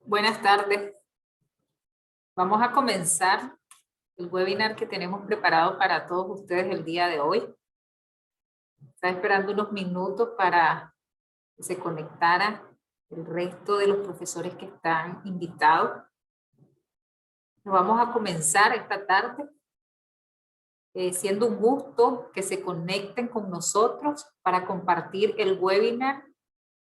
Buenas tardes. Vamos a comenzar el webinar que tenemos preparado para todos ustedes el día de hoy. Está esperando unos minutos para que se conectara el resto de los profesores que están invitados. Vamos a comenzar esta tarde, siendo un gusto que se conecten con nosotros para compartir el webinar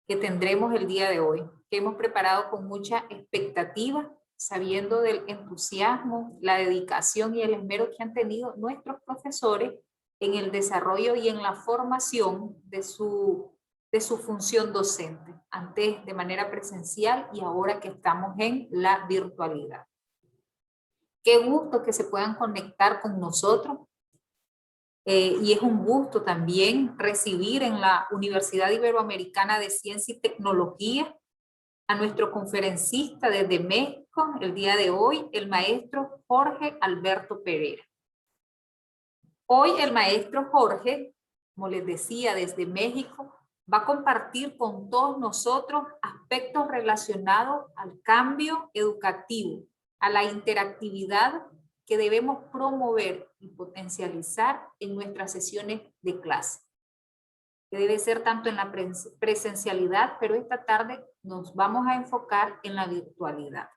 que tendremos el día de hoy, que hemos preparado con mucha expectativa, sabiendo del entusiasmo, la dedicación y el esmero que han tenido nuestros profesores en el desarrollo y en la formación de su función docente, antes de manera presencial y ahora que estamos en la virtualidad. Qué gusto que se puedan conectar con nosotros. Y es un gusto también recibir en la Universidad Iberoamericana de Ciencia y Tecnología a nuestro conferencista desde México el día de hoy, el maestro Jorge Alberto Pereira. Hoy el maestro Jorge, como les decía, desde México, va a compartir con todos nosotros aspectos relacionados al cambio educativo, a la interactividad que debemos promover y potencializar en nuestras sesiones de clase, que debe ser tanto en la presencialidad, pero esta tarde nos vamos a enfocar en la virtualidad.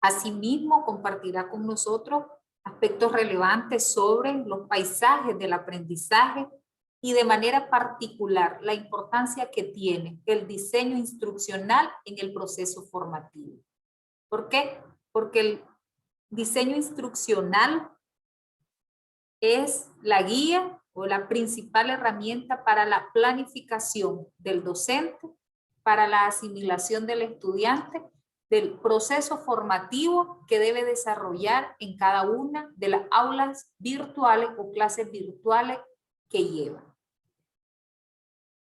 Asimismo, compartirá con nosotros aspectos relevantes sobre los paisajes del aprendizaje y de manera particular la importancia que tiene el diseño instruccional en el proceso formativo. ¿Por qué? Porque el diseño instruccional es la guía o la principal herramienta para la planificación del docente, para la asimilación del estudiante, del proceso formativo que debe desarrollar en cada una de las aulas virtuales o clases virtuales que lleva.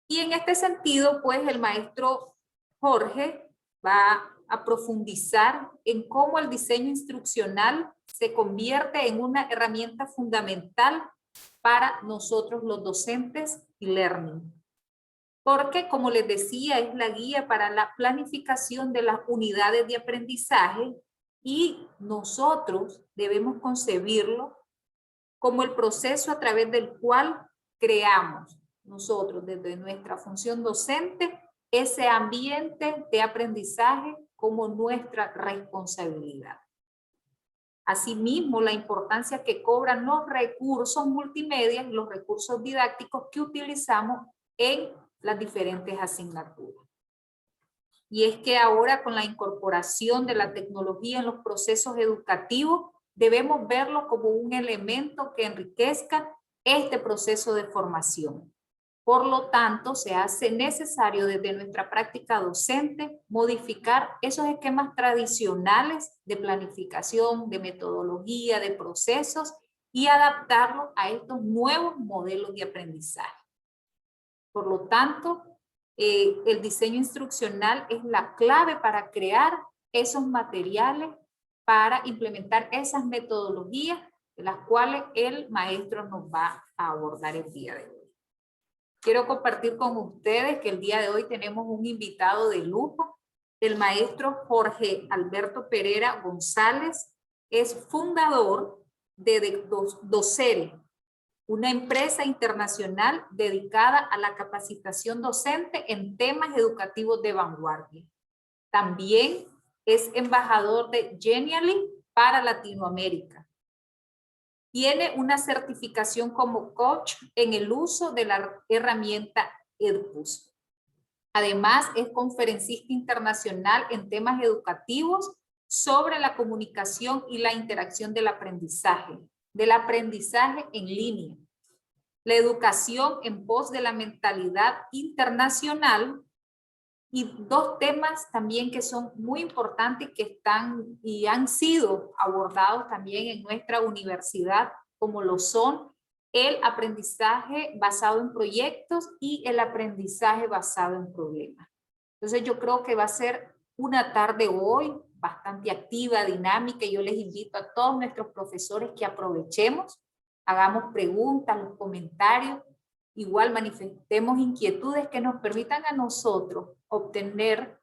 Y en este sentido, pues el maestro Jorge va a profundizar en cómo el diseño instruccional se convierte en una herramienta fundamental para nosotros los docentes y learning. Porque, como les decía, es la guía para la planificación de las unidades de aprendizaje y nosotros debemos concebirlo como el proceso a través del cual creamos nosotros desde nuestra función docente ese ambiente de aprendizaje como nuestra responsabilidad. Asimismo, la importancia que cobran los recursos multimedia, los recursos didácticos que utilizamos en las diferentes asignaturas. Y es que ahora con la incorporación de la tecnología en los procesos educativos, debemos verlo como un elemento que enriquezca este proceso de formación. Por lo tanto, se hace necesario desde nuestra práctica docente modificar esos esquemas tradicionales de planificación, de metodología, de procesos y adaptarlos a estos nuevos modelos de aprendizaje. Por lo tanto, el diseño instruccional es la clave para crear esos materiales, para implementar esas metodologías de las cuales el maestro nos va a abordar el día de hoy. Quiero compartir con ustedes que el día de hoy tenemos un invitado de lujo, el maestro Jorge Alberto Pereira González, es fundador de Docere, una empresa internacional dedicada a la capacitación docente en temas educativos de vanguardia. También es embajador de Genially para Latinoamérica. Tiene una certificación como coach en el uso de la herramienta Edpus. Además, es conferencista internacional en temas educativos sobre la comunicación y la interacción del aprendizaje en línea, la educación en pos de la mentalidad internacional y dos temas también que son muy importantes que están y han sido abordados también en nuestra universidad, como lo son el aprendizaje basado en proyectos y el aprendizaje basado en problemas. Entonces yo creo que va a ser una tarde hoy bastante activa, dinámica, y yo les invito a todos nuestros profesores que aprovechemos, hagamos preguntas, los comentarios, igual manifestemos inquietudes que nos permitan a nosotros obtener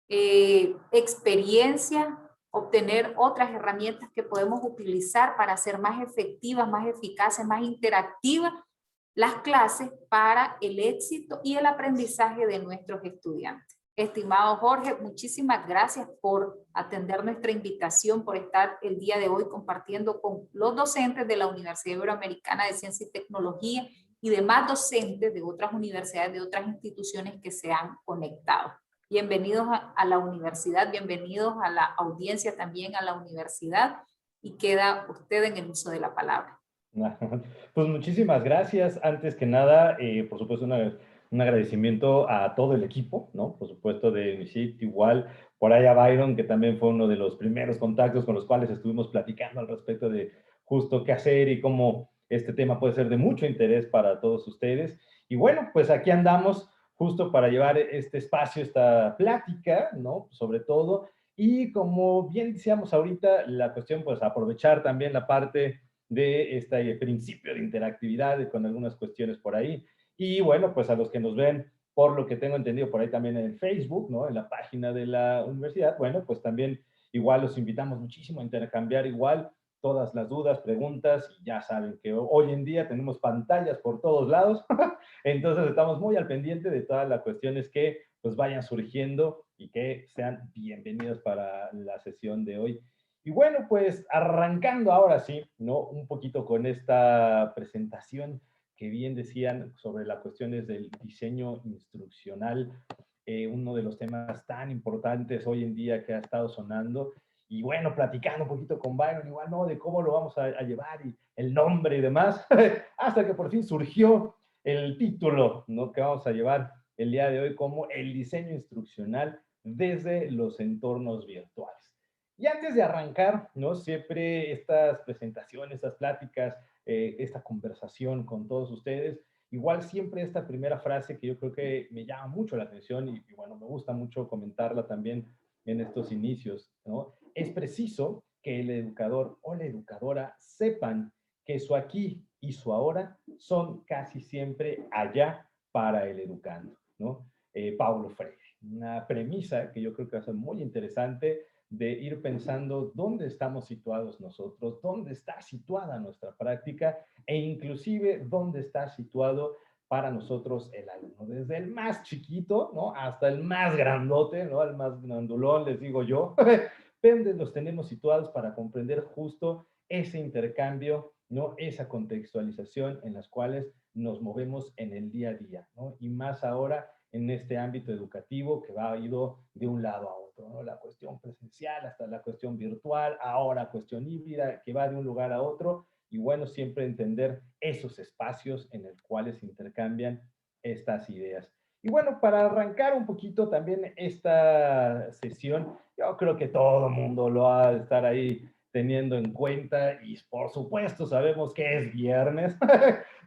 experiencia, obtener otras herramientas que podemos utilizar para hacer más efectivas, más eficaces, más interactivas las clases para el éxito y el aprendizaje de nuestros estudiantes. Estimado Jorge, muchísimas gracias por atender nuestra invitación, por estar el día de hoy compartiendo con los docentes de la Universidad Iberoamericana de Ciencia y Tecnología y demás docentes de otras universidades, de otras instituciones que se han conectado. Bienvenidos a la universidad, bienvenidos a la audiencia también a la universidad y queda usted en el uso de la palabra. Pues muchísimas gracias. Antes que nada, por supuesto, un agradecimiento a todo el equipo, ¿no? Por supuesto, de UNICIT, igual, por ahí a Byron, que también fue uno de los primeros contactos con los cuales estuvimos platicando al respecto de justo qué hacer y cómo este tema puede ser de mucho interés para todos ustedes. Y bueno, pues aquí andamos justo para llevar este espacio, esta plática, ¿no? Sobre todo, y como bien decíamos ahorita, la cuestión, pues aprovechar también la parte de este principio de interactividad con algunas cuestiones por ahí. Y bueno, pues a los que nos ven, por lo que tengo entendido por ahí también en Facebook, ¿no? En la página de la universidad, bueno, pues también igual los invitamos muchísimo a intercambiar igual todas las dudas, preguntas, y ya saben que hoy en día tenemos pantallas por todos lados, entonces estamos muy al pendiente de todas las cuestiones que pues vayan surgiendo y que sean bienvenidos para la sesión de hoy. Y bueno, pues arrancando ahora sí, ¿no? Un poquito con esta presentación que bien decían sobre las cuestiones del diseño instruccional, uno de los temas tan importantes hoy en día que ha estado sonando. Y bueno, platicando un poquito con Byron, igual, ¿no? De cómo lo vamos a llevar y el nombre y demás, hasta que por fin surgió el título, ¿no? Que vamos a llevar el día de hoy como el diseño instruccional desde los entornos virtuales. Y antes de arrancar, ¿no? Siempre estas presentaciones, estas pláticas, esta conversación con todos ustedes, igual siempre esta primera frase que yo creo que me llama mucho la atención y bueno, me gusta mucho comentarla también en estos inicios, ¿no? Es preciso que el educador o la educadora sepan que su aquí y su ahora son casi siempre allá para el educando, ¿no? Paulo Freire, una premisa que yo creo que va a ser muy interesante de ir pensando dónde estamos situados nosotros, dónde está situada nuestra práctica e inclusive dónde está situado para nosotros el alumno, desde el más chiquito, ¿no? Hasta el más grandote, ¿no? El más grandulón, les digo yo, donde los tenemos situados para comprender justo ese intercambio, ¿no? Esa contextualización en las cuales nos movemos en el día a día, ¿no? Y más ahora en este ámbito educativo que va ido de un lado a otro, ¿no? La cuestión presencial hasta la cuestión virtual, ahora cuestión híbrida, que va de un lugar a otro, y bueno, siempre entender esos espacios en los cuales se intercambian estas ideas. Y bueno, para arrancar un poquito también esta sesión, yo creo que todo el mundo lo va a estar ahí teniendo en cuenta y por supuesto sabemos que es viernes,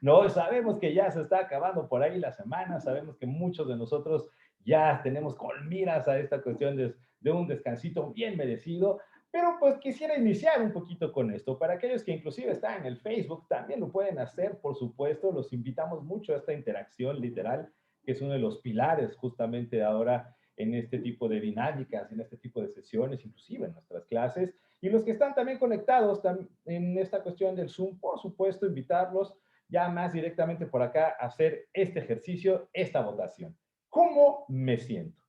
¿no? Sabemos que ya se está acabando por ahí la semana, sabemos que muchos de nosotros ya tenemos con miras a esta cuestión de un descansito bien merecido, pero pues quisiera iniciar un poquito con esto. Para aquellos que inclusive están en el Facebook, también lo pueden hacer, por supuesto, los invitamos mucho a esta interacción literal, que es uno de los pilares justamente ahora en este tipo de dinámicas, en este tipo de sesiones, inclusive en nuestras clases. Y los que están también conectados en esta cuestión del Zoom, por supuesto, invitarlos ya más directamente por acá a hacer este ejercicio, esta votación. ¿Cómo me siento?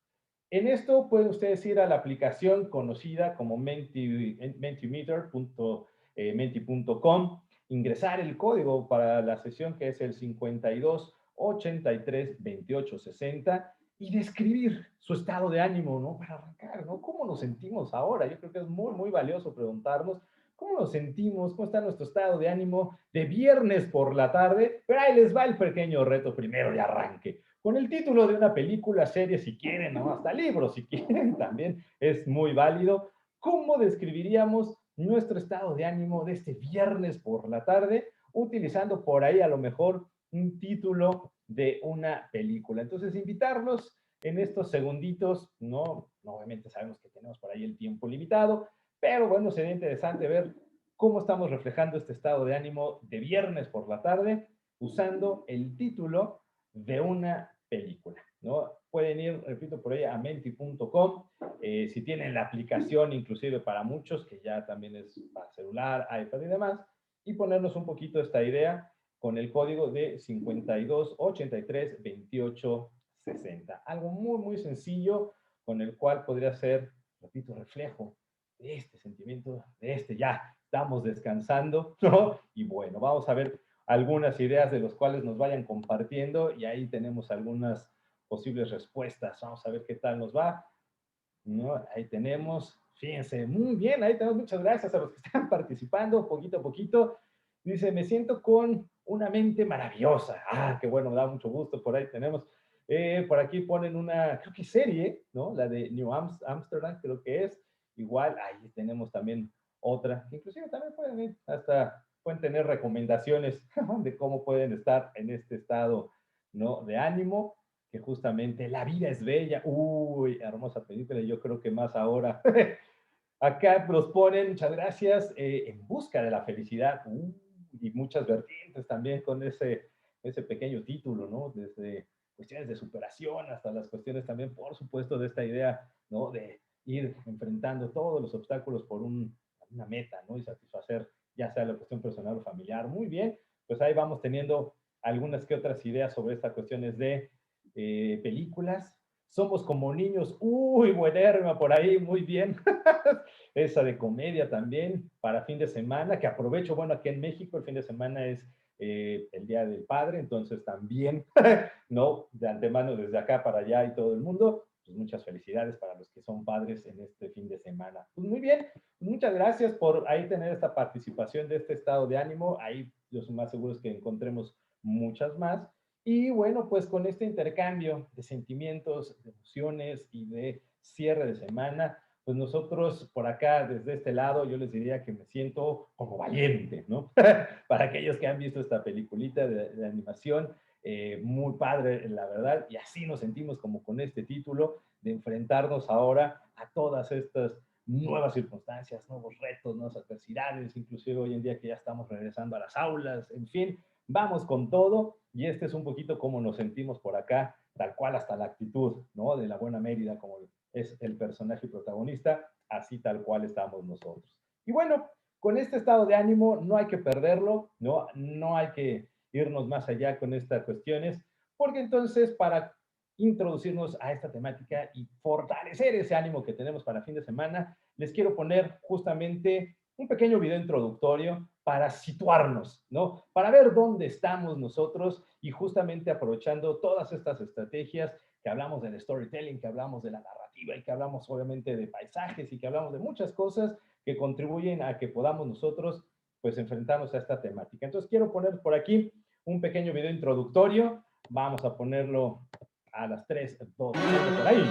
En esto pueden ustedes ir a la aplicación conocida como mentimeter.menti.com, ingresar el código para la sesión que es el 52 83 28 60 y describir su estado de ánimo, ¿no? Para arrancar, ¿no? ¿Cómo nos sentimos ahora? Yo creo que es muy, muy valioso preguntarnos cómo nos sentimos, cómo está nuestro estado de ánimo de viernes por la tarde, pero ahí les va el pequeño reto primero de arranque. Con el título de una película, serie, si quieren, o hasta libros, si quieren, también es muy válido. ¿Cómo describiríamos nuestro estado de ánimo de este viernes por la tarde? Utilizando por ahí a lo mejor un título de una película. Entonces, invitarlos en estos segunditos, no, obviamente sabemos que tenemos por ahí el tiempo limitado, pero bueno, sería interesante ver cómo estamos reflejando este estado de ánimo de viernes por la tarde usando el título de una película. ¿no? Pueden ir, repito, por ahí a menti.com. Si tienen la aplicación, inclusive para muchos, que ya también es para celular, iPad y demás, y ponernos un poquito esta idea con el código de 52832860. Algo muy, muy sencillo con el cual podría ser, repito, reflejo de este sentimiento, de este ya, estamos descansando, ¿no? Y bueno, vamos a ver algunas ideas de los cuales nos vayan compartiendo y ahí tenemos algunas posibles respuestas. Vamos a ver qué tal nos va. ¿No? Ahí tenemos, fíjense, muy bien, ahí tenemos, muchas gracias a los que están participando poquito a poquito. Dice, me siento con una mente maravillosa. Ah, qué bueno, me da mucho gusto, por ahí tenemos. Por aquí ponen una, creo que serie, ¿no? La de New Amsterdam, creo que es. Igual, ahí tenemos también otra, que inclusive también pueden ir, hasta pueden tener recomendaciones de cómo pueden estar en este estado, ¿no? De ánimo, que justamente La vida es bella. Uy, hermosa película, yo creo que más ahora. Acá nos ponen, muchas gracias, En busca de la felicidad. Y muchas vertientes también con ese pequeño título, ¿no? Desde cuestiones de superación hasta las cuestiones también, por supuesto, de esta idea, ¿no? De ir enfrentando todos los obstáculos por una meta, ¿no? Y satisfacer ya sea la cuestión personal o familiar. Muy bien, pues ahí vamos teniendo algunas que otras ideas sobre estas cuestiones de películas. Somos como niños. Uy, buenérrima por ahí, muy bien. Esa de comedia también para fin de semana, que aprovecho, bueno, aquí en México el fin de semana es el Día del Padre, entonces también, ¿no? De antemano desde acá para allá y todo el mundo, pues muchas felicidades para los que son padres en este fin de semana. Pues muy bien, muchas gracias por ahí tener esta participación de este estado de ánimo, ahí yo soy más seguro que encontremos muchas más. Y bueno, pues con este intercambio de sentimientos, de emociones y de cierre de semana, pues nosotros por acá, desde este lado, yo les diría que me siento como valiente, ¿no? Para aquellos que han visto esta peliculita de animación, muy padre, la verdad, y así nos sentimos como con este título de enfrentarnos ahora a todas estas nuevas circunstancias, nuevos retos, nuevas adversidades, inclusive hoy en día que ya estamos regresando a las aulas, en fin, vamos con todo y este es un poquito como nos sentimos por acá, tal cual hasta la actitud, ¿no? De la buena Mérida, como es el personaje protagonista, así tal cual estamos nosotros. Y bueno, con este estado de ánimo no hay que perderlo, no hay que irnos más allá con estas cuestiones, porque entonces para introducirnos a esta temática y fortalecer ese ánimo que tenemos para fin de semana, les quiero poner justamente un pequeño video introductorio para situarnos, ¿no? Para ver dónde estamos nosotros y justamente aprovechando todas estas estrategias que hablamos del storytelling, que hablamos de la narrativa y que hablamos obviamente de paisajes y que hablamos de muchas cosas que contribuyen a que podamos nosotros pues enfrentarnos a esta temática. Entonces quiero poner por aquí un pequeño video introductorio. Vamos a ponerlo a las 3, 2, 1, por ahí.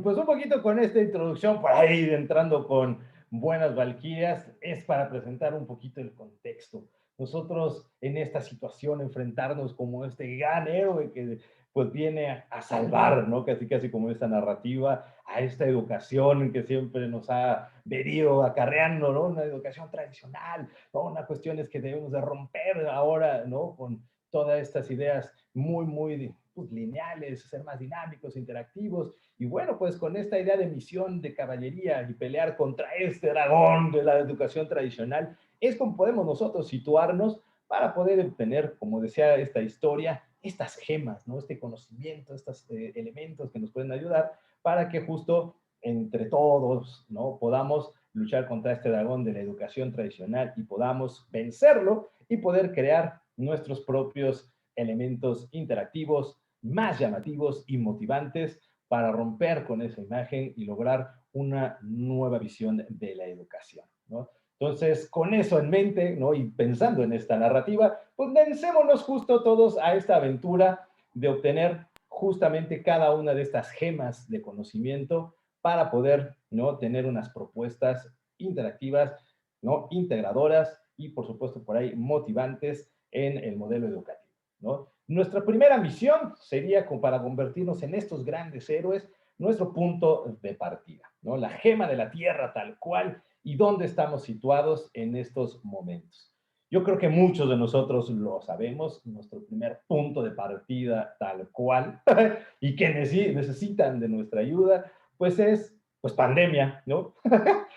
pues un poquito con esta introducción, por ahí entrando con buenas valquirias, es para presentar un poquito el contexto. Nosotros en esta situación enfrentarnos como este gran héroe que pues viene a salvar, ¿no? Casi casi como esta narrativa, a esta educación que siempre nos ha venido acarreando, ¿no? Una educación tradicional, ¿no? Una cuestión es que debemos de romper ahora, ¿no? Con todas estas ideas muy pues, lineales, ser más dinámicos, interactivos, y bueno, pues con esta idea de misión de caballería y pelear contra este dragón de la educación tradicional, es como podemos nosotros situarnos para poder obtener, como decía esta historia, estas gemas, ¿no? Este conocimiento, estos elementos que nos pueden ayudar para que justo entre todos, ¿no? Podamos luchar contra este dragón de la educación tradicional y podamos vencerlo y poder crear nuestros propios elementos interactivos más llamativos y motivantes para romper con esa imagen y lograr una nueva visión de la educación, ¿no? Entonces, con eso en mente, ¿no? Y pensando en esta narrativa, pues lancémonos justo todos a esta aventura de obtener justamente cada una de estas gemas de conocimiento para poder, ¿no? Tener unas propuestas interactivas, ¿no? Integradoras y, por supuesto, por ahí motivantes en el modelo educativo, ¿no? Nuestra primera misión sería para convertirnos en estos grandes héroes, nuestro punto de partida, ¿no? La gema de la tierra tal cual y dónde estamos situados en estos momentos. Yo creo que muchos de nosotros lo sabemos, nuestro primer punto de partida tal cual y que necesitan de nuestra ayuda, pues es pues pandemia, ¿no?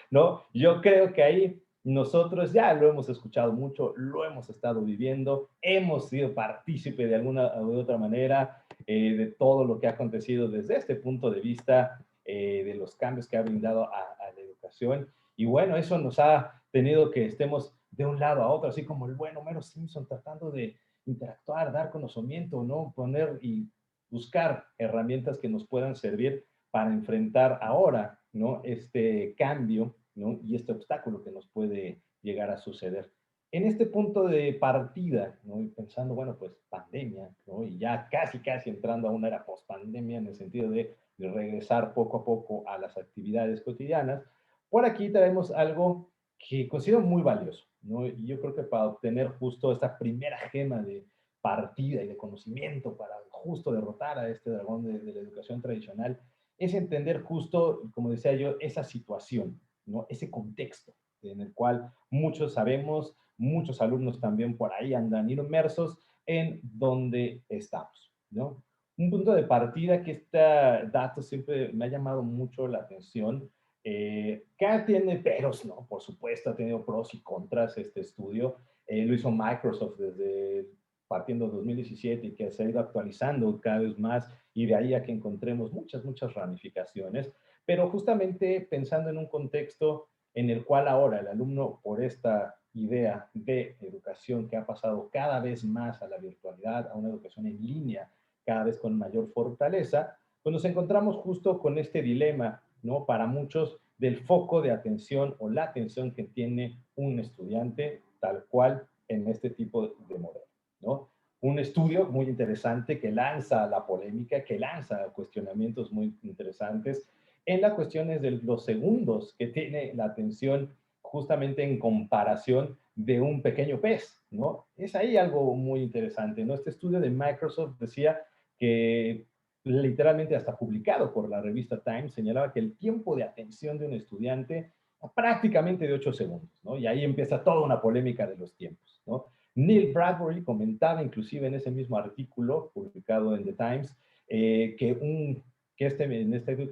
¿No? Yo creo que ahí nosotros ya lo hemos escuchado mucho, lo hemos estado viviendo, hemos sido partícipe de alguna u otra manera de todo lo que ha acontecido desde este punto de vista de los cambios que ha brindado a la educación. Y bueno, eso nos ha tenido que estemos de un lado a otro, así como el buen Homero Simpson tratando de interactuar, dar conocimiento, ¿no? Poner y buscar herramientas que nos puedan servir para enfrentar ahora, ¿no? Este cambio, ¿no? Y este obstáculo que nos puede llegar a suceder. En este punto de partida, ¿no? Y pensando, bueno, pues pandemia, ¿no? Y ya casi entrando a una era post-pandemia en el sentido de regresar poco a poco a las actividades cotidianas, por aquí traemos algo que considero muy valioso, ¿no? Y yo creo que para obtener justo esta primera gema de partida y de conocimiento para justo derrotar a este dragón de la educación tradicional, es entender justo, como decía yo, esa situación, ¿no? Ese contexto en el cual muchos sabemos, muchos alumnos también por ahí andan inmersos en donde estamos, ¿no? Un punto de partida que este dato siempre me ha llamado mucho la atención, que tiene peros, ¿no? Por supuesto, ha tenido pros y contras este estudio. Lo hizo Microsoft desde partiendo de 2017 y que se ha ido actualizando cada vez más y de ahí a que encontremos muchas ramificaciones, pero justamente pensando en un contexto en el cual ahora el alumno, por esta idea de educación que ha pasado cada vez más a la virtualidad, a una educación en línea, cada vez con mayor fortaleza, pues nos encontramos justo con este dilema, ¿no? Para muchos del foco de atención o la atención que tiene un estudiante tal cual en este tipo de modelo, ¿no? Un estudio muy interesante que lanza la polémica, que lanza cuestionamientos muy interesantes en las cuestiones de los segundos que tiene la atención justamente en comparación de un pequeño pez, ¿no? Es ahí algo muy interesante, ¿no? Este estudio de Microsoft decía que literalmente hasta publicado por la revista Time, señalaba que el tiempo de atención de un estudiante prácticamente de 8 segundos, ¿no? Y ahí empieza toda una polémica de los tiempos, ¿no? Neil Bradbury comentaba inclusive en ese mismo artículo publicado en The Times que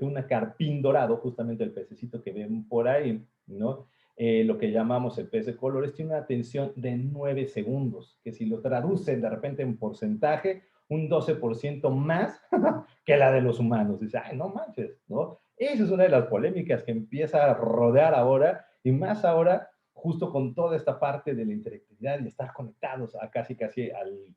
una carpín dorado, justamente el pececito que ven por ahí, ¿no? Lo que llamamos el pez de colores, tiene una atención de 9 segundos, que si lo traducen de repente en porcentaje, un 12% más que la de los humanos. Dice, ay, no manches, ¿no? Esa es una de las polémicas que empieza a rodear ahora, y más ahora, justo con toda esta parte de la interactividad y estar conectados a casi al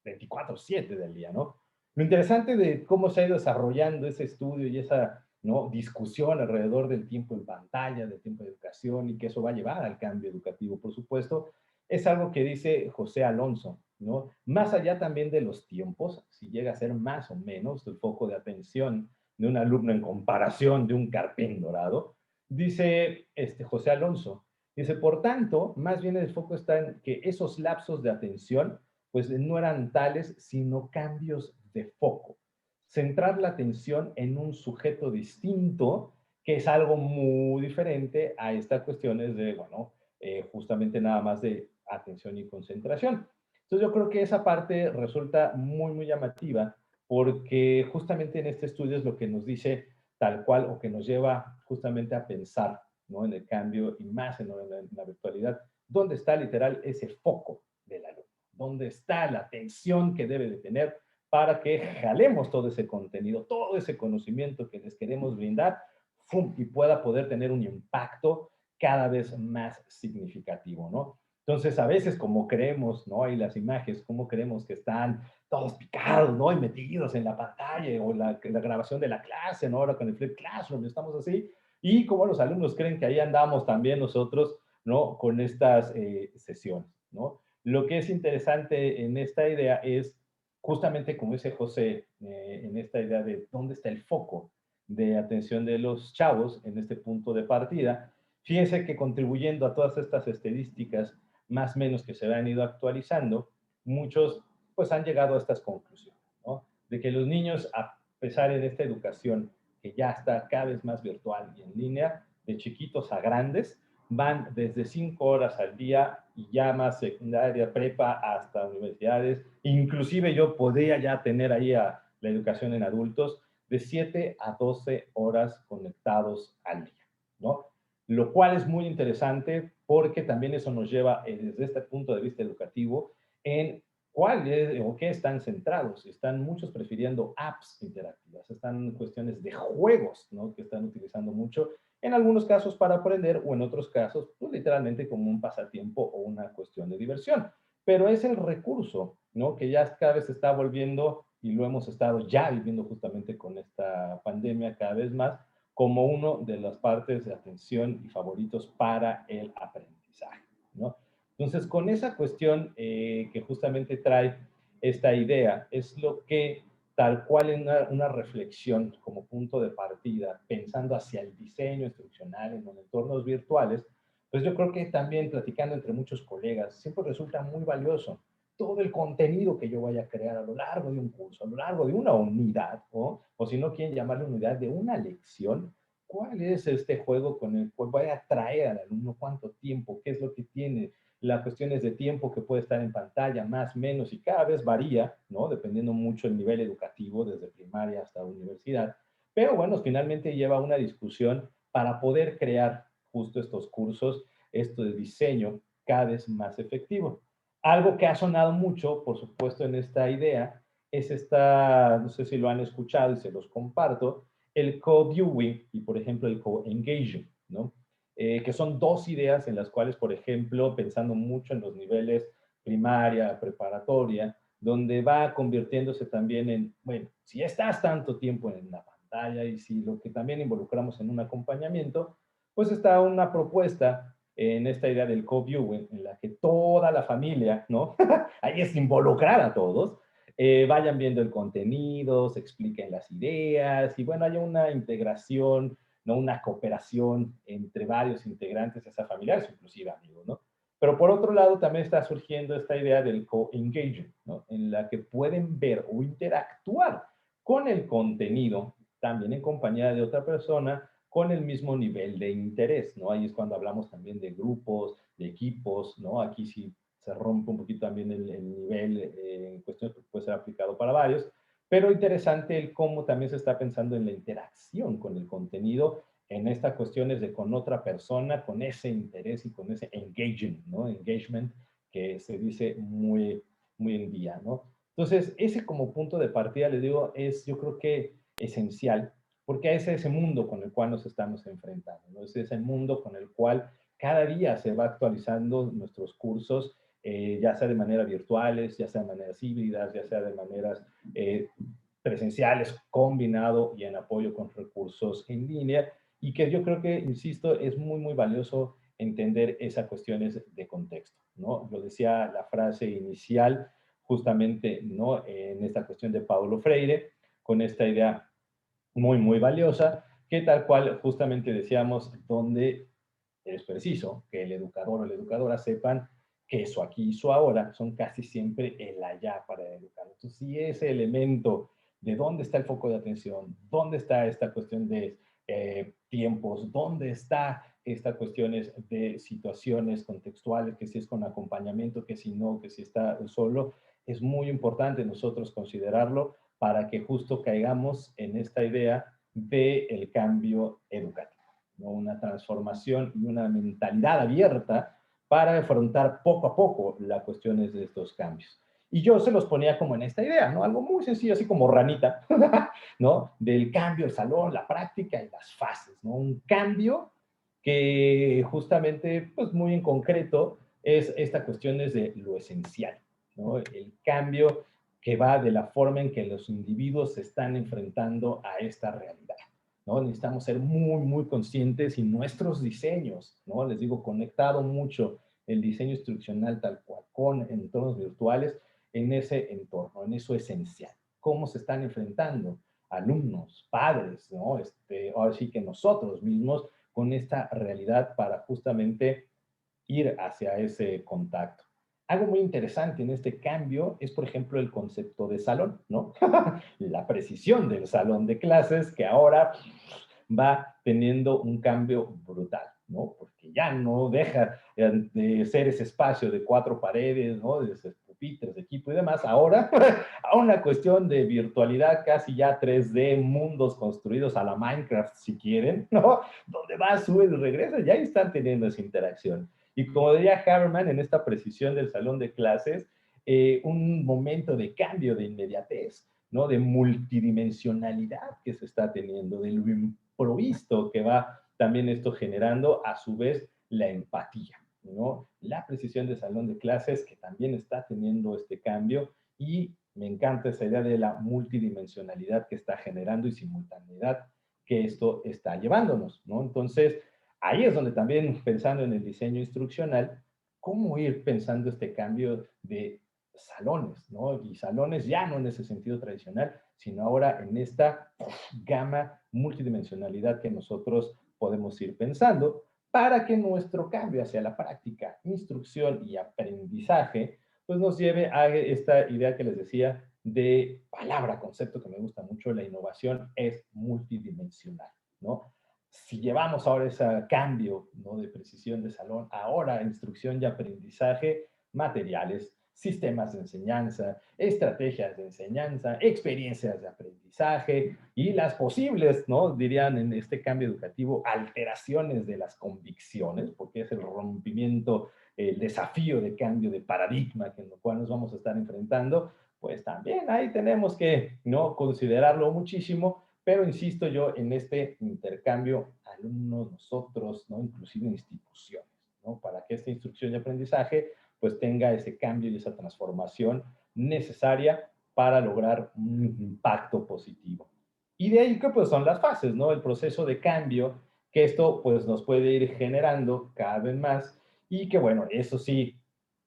24/7 del día, ¿no? Lo interesante de cómo se ha ido desarrollando ese estudio y esa, ¿no? Discusión alrededor del tiempo en pantalla, del tiempo de educación y que eso va a llevar al cambio educativo, por supuesto, es algo que dice José Alonso, ¿no? Más allá también de los tiempos, si llega a ser más o menos el foco de atención de un alumno en comparación de un carpín dorado. Dice José Alonso, dice, por tanto, más bien el foco está en que esos lapsos de atención pues no eran tales, sino cambios de foco. Centrar la atención en un sujeto distinto, que es algo muy diferente a estas cuestiones de, bueno, justamente nada más de atención y concentración. Entonces yo creo que esa parte resulta muy, muy llamativa porque justamente en este estudio es lo que nos dice tal cual o que nos lleva justamente a pensar, ¿no? En el cambio y más en la virtualidad, ¿dónde está literal ese foco del alumno? ¿Dónde está la atención que debe de tener para que jalemos todo ese contenido, todo ese conocimiento que les queremos brindar, ¡fum! Y pueda poder tener un impacto cada vez más significativo, ¿no? Entonces, a veces como creemos, ¿no? Hay las imágenes, como creemos que están todos picados, ¿no? Y metidos en la pantalla o la grabación de la clase, ¿no? Ahora con el Flip Classroom estamos así. Y como los alumnos creen que ahí andamos también nosotros, ¿no? Con estas sesiones, ¿no? Lo que es interesante en esta idea es justamente como dice José, en esta idea de dónde está el foco de atención de los chavos en este punto de partida. Fíjense que contribuyendo a todas estas estadísticas, más o menos que se han ido actualizando, muchos pues han llegado a estas conclusiones, ¿no? De que los niños, a pesar de esta educación que ya está cada vez más virtual y en línea, de chiquitos a grandes, van desde 5 horas al día y ya más secundaria, prepa, hasta universidades. Inclusive yo podría ya tener ahí a la educación en adultos de 7 a 12 horas conectados al día, ¿no? Lo cual es muy interesante porque también eso nos lleva desde este punto de vista educativo en cuál es o qué están centrados. Están muchos prefiriendo apps interactivas, están cuestiones de juegos, ¿no? Que están utilizando mucho, en algunos casos para aprender o en otros casos, pues, literalmente como un pasatiempo o una cuestión de diversión. Pero es el recurso, ¿no? Que ya cada vez se está volviendo, y lo hemos estado ya viviendo justamente con esta pandemia cada vez más, como uno de las partes de atención y favoritos para el aprendizaje, ¿no? Entonces, con esa cuestión que justamente trae esta idea, es lo que tal cual en una reflexión como punto de partida, pensando hacia el diseño instruccional en los entornos virtuales, pues yo creo que también platicando entre muchos colegas, siempre resulta muy valioso todo el contenido que yo vaya a crear a lo largo de un curso, a lo largo de una unidad, ¿no? O si no quieren llamarle unidad, de una lección. ¿Cuál es este juego con el cual voy a atraer al alumno? ¿Cuánto tiempo? ¿Qué es lo que tiene? Las cuestiones de tiempo que puede estar en pantalla, más, menos, y cada vez varía, ¿no? Dependiendo mucho el nivel educativo, desde primaria hasta universidad. Pero bueno, finalmente lleva una discusión para poder crear justo estos cursos, esto de diseño cada vez más efectivo. Algo que ha sonado mucho, por supuesto, en esta idea, es esta, no sé si lo han escuchado y se los comparto, el co-viewing y, por ejemplo, el co-engaging, ¿no? Que son dos ideas en las cuales, por ejemplo, pensando mucho en los niveles primaria, preparatoria, donde va convirtiéndose también en, bueno, si estás tanto tiempo en la pantalla y si lo que también involucramos en un acompañamiento, pues está una propuesta en esta idea del co-viewing, en la que toda la familia, ¿no? Ahí es involucrar a todos, vayan viendo el contenido, se expliquen las ideas y bueno, haya una integración, ¿no? Una cooperación entre varios integrantes, esa familiares, inclusive amigos, ¿no? Pero por otro lado también está surgiendo esta idea del co-engagement, ¿no? En la que pueden ver o interactuar con el contenido, también en compañía de otra persona, con el mismo nivel de interés, ¿no? Ahí es cuando hablamos también de grupos, de equipos, ¿no? Aquí sí se rompe un poquito también el nivel en cuestión que puede ser aplicado para varios, pero interesante el cómo también se está pensando en la interacción con el contenido en estas cuestiones de con otra persona, con ese interés y con ese engagement, ¿no? Engagement que se dice muy, muy en día, ¿no? Entonces, ese como punto de partida, les digo, es yo creo que esencial, porque es ese mundo con el cual nos estamos enfrentando, ¿no? Es ese mundo con el cual cada día se va actualizando nuestros cursos, ya sea de manera virtuales, ya sea de maneras híbridas, ya sea de maneras presenciales, combinado y en apoyo con recursos en línea, y que yo creo que, insisto, es muy, muy valioso entender esas cuestiones de contexto, ¿no? Lo decía la frase inicial, justamente, ¿no? En esta cuestión de Paulo Freire, con esta idea muy, muy valiosa, que tal cual justamente decíamos, donde es preciso que el educador o la educadora sepan que su aquí y su ahora son casi siempre el allá para educar. Entonces, si ese elemento de dónde está el foco de atención, dónde está esta cuestión de tiempos, dónde está estas cuestiones de situaciones contextuales, que si es con acompañamiento, que si no, que si está solo, es muy importante nosotros considerarlo para que justo caigamos en esta idea del cambio educativo, ¿no? Una transformación y una mentalidad abierta para afrontar poco a poco las cuestiones de estos cambios. Y yo se los ponía como en esta idea, ¿no? Algo muy sencillo, así como ranita, ¿no? Del cambio, el salón, la práctica y las fases, ¿no? Un cambio que justamente, pues muy en concreto, es esta cuestión desde lo esencial, ¿no? El cambio que va de la forma en que los individuos se están enfrentando a esta realidad, ¿no? Necesitamos ser muy, muy conscientes y nuestros diseños, ¿no? Les digo, conectado mucho el diseño instruccional tal cual con entornos virtuales en ese entorno, en eso esencial. ¿Cómo se están enfrentando alumnos, padres, ¿no? Ahora sí que nosotros mismos con esta realidad para justamente ir hacia ese contacto. Algo muy interesante en este cambio es, por ejemplo, el concepto de salón, ¿no? La precisión del salón de clases que ahora va teniendo un cambio brutal, ¿no? Porque ya no deja de ser ese espacio de 4 paredes, ¿no? De esos pupitres de equipo y demás, ahora a una cuestión de virtualidad casi ya 3D, mundos construidos a la Minecraft, si quieren, ¿no? Donde va, sube y regresa, ya están teniendo esa interacción. Y como diría Haberman en esta precisión del salón de clases, un momento de cambio, de inmediatez, ¿no? De multidimensionalidad que se está teniendo, de lo improvisto que va también esto generando, a su vez, la empatía, ¿no? La precisión de salón de clases que también está teniendo este cambio y me encanta esa idea de la multidimensionalidad que está generando y simultaneidad que esto está llevándonos, ¿no? Entonces, ahí es donde también pensando en el diseño instruccional, cómo ir pensando este cambio de salones, ¿no? Y salones ya no en ese sentido tradicional, sino ahora en esta gama multidimensionalidad que nosotros podemos ir pensando para que nuestro cambio hacia la práctica, instrucción y aprendizaje, pues nos lleve a esta idea que les decía de palabra, concepto que me gusta mucho, la innovación es multidimensional, ¿no? Si llevamos ahora ese cambio, ¿no? De precisión de salón, ahora instrucción y aprendizaje, materiales, sistemas de enseñanza, estrategias de enseñanza, experiencias de aprendizaje y las posibles, ¿no? Dirían en este cambio educativo, alteraciones de las convicciones, porque es el rompimiento, el desafío de cambio de paradigma en lo cual nos vamos a estar enfrentando, pues también ahí tenemos que, ¿no? Considerarlo muchísimo, pero insisto yo en este intercambio alumnos, nosotros, ¿no? Inclusive instituciones, ¿no? Para que esta instrucción y aprendizaje pues tenga ese cambio y esa transformación necesaria para lograr un impacto positivo. Y de ahí que pues son las fases, ¿no? El proceso de cambio, que esto pues nos puede ir generando cada vez más y que bueno, eso sí,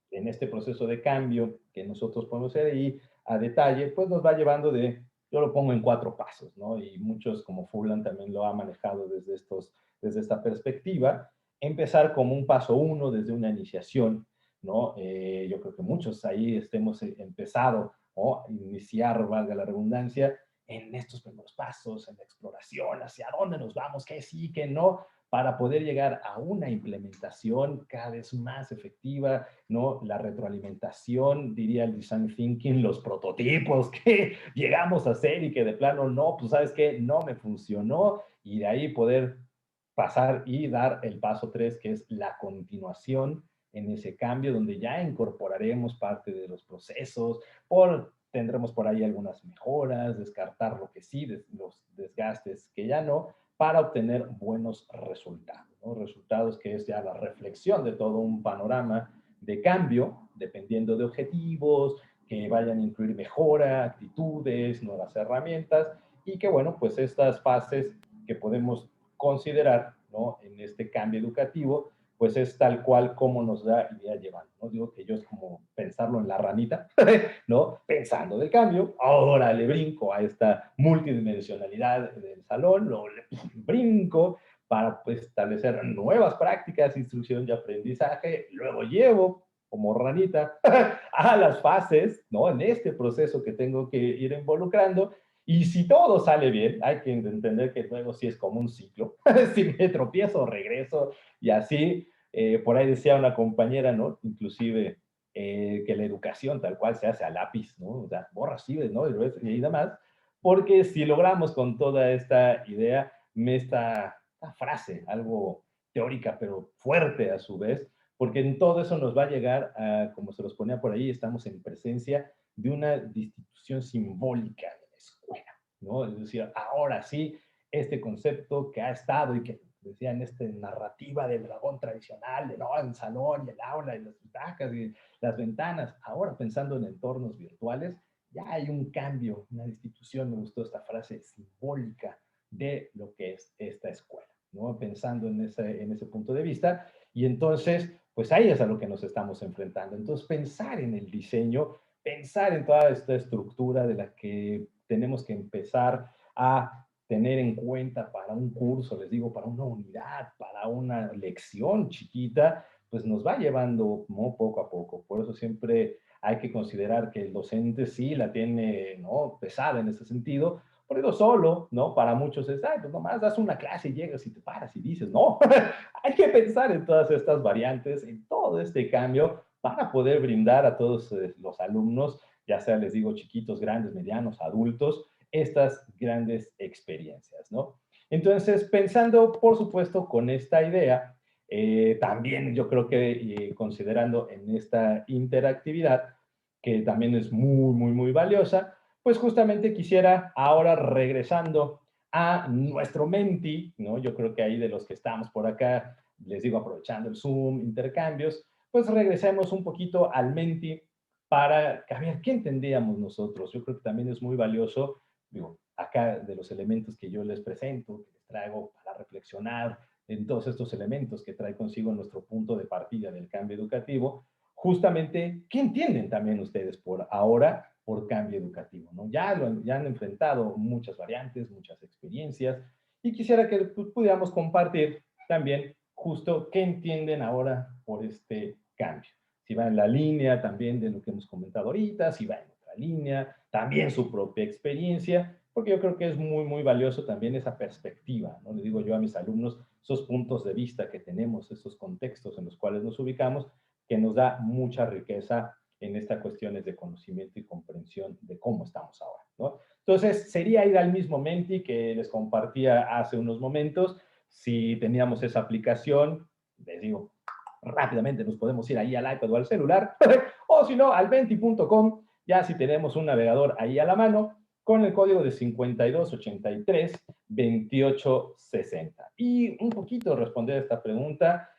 en este proceso de cambio que nosotros podemos hacer ahí a detalle, pues nos va llevando de, yo lo pongo en 4 pasos, ¿no? Y muchos como Fulan también lo ha manejado desde esta perspectiva, empezar como un paso 1 desde una iniciación, ¿no? Yo creo que muchos ahí hemos empezado, ¿no? Iniciar, valga la redundancia, en estos primeros pasos, en la exploración, hacia dónde nos vamos, qué sí, qué no, para poder llegar a una implementación cada vez más efectiva, ¿no? La retroalimentación, diría el design thinking, los prototipos que llegamos a hacer y que de plano no, pues sabes qué, no me funcionó, y de ahí poder pasar y dar el paso 3, que es la continuación en ese cambio, donde ya incorporaremos parte de los procesos, tendremos por ahí algunas mejoras, descartar lo que sí, los desgastes que ya no, para obtener buenos resultados, ¿no? Resultados que es ya la reflexión de todo un panorama de cambio, dependiendo de objetivos, que vayan a incluir mejora, actitudes, nuevas herramientas, y que, bueno, pues estas fases que podemos considerar, ¿no? En este cambio educativo, pues es tal cual como nos da idea llevando, ¿no? Digo que yo es como pensarlo en la ranita, ¿no? Pensando del cambio, ahora le brinco a esta multidimensionalidad del salón, lo brinco para pues, establecer nuevas prácticas, instrucción y aprendizaje, luego llevo como ranita a las fases, ¿no? En este proceso que tengo que ir involucrando, y si todo sale bien, hay que entender que luego sí es como un ciclo, si me tropiezo, regreso, y así, por ahí decía una compañera, ¿no? Inclusive que la educación tal cual se hace a lápiz, ¿no? O sea, borra, sí, ¿no? Y demás, porque si logramos con toda esta idea, esta frase, algo teórica, pero fuerte a su vez, porque en todo eso nos va a llegar a, como se los ponía por ahí, estamos en presencia de una institución simbólica de la escuela, ¿no? Es decir, ahora sí, este concepto que ha estado y que decía en esta narrativa del dragón tradicional, de no, el salón y el aula y las butacas y las ventanas, ahora pensando en entornos virtuales, ya hay un cambio, una institución, me gustó esta frase simbólica de lo que es esta escuela, ¿no? Pensando en ese punto de vista, y entonces, pues ahí es a lo que nos estamos enfrentando. Entonces, pensar en el diseño, pensar en toda esta estructura de la que tenemos que empezar a tener en cuenta para un curso, les digo, para una unidad, para una lección chiquita, pues nos va llevando, ¿no? Poco a poco. Por eso siempre hay que considerar que el docente sí la tiene, ¿no? Pesada en ese sentido, por eso solo, ¿no? Para muchos es, ay, pues nomás das una clase y llegas y te paras y dices, no, hay que pensar en todas estas variantes, en todo este cambio para poder brindar a todos los alumnos, ya sea, les digo, chiquitos, grandes, medianos, adultos, estas grandes experiencias, ¿no? Entonces, pensando, por supuesto, con esta idea, también yo creo que considerando en esta interactividad, que también es muy valiosa, pues justamente quisiera ahora regresando a nuestro Menti, ¿no? Yo creo que ahí de los que estamos por acá, les digo, aprovechando el Zoom, intercambios, pues regresemos un poquito al Menti para a ver qué entendíamos nosotros. Yo creo que también es muy valioso, digo, acá de los elementos que yo les presento, que les traigo para reflexionar en todos estos elementos que trae consigo nuestro punto de partida del cambio educativo, justamente, ¿qué entienden también ustedes por ahora por cambio educativo? ¿No? Ya han enfrentado muchas variantes, muchas experiencias, y quisiera que pudiéramos compartir también justo qué entienden ahora por este cambio. Si va en la línea también de lo que hemos comentado ahorita, si va en otra línea, también su propia experiencia, porque yo creo que es muy valioso también esa perspectiva, ¿no? Le digo yo a mis alumnos, esos puntos de vista que tenemos, esos contextos en los cuales nos ubicamos, que nos da mucha riqueza en estas cuestiones de conocimiento y comprensión de cómo estamos ahora, ¿no? Entonces, sería ir al mismo Menti que les compartía hace unos momentos. Si teníamos esa aplicación, les digo, rápidamente nos podemos ir ahí al iPad o al celular, o si no, al menti.com, ya si tenemos un navegador ahí a la mano, con el código de 5283-2860. Y un poquito responder a esta pregunta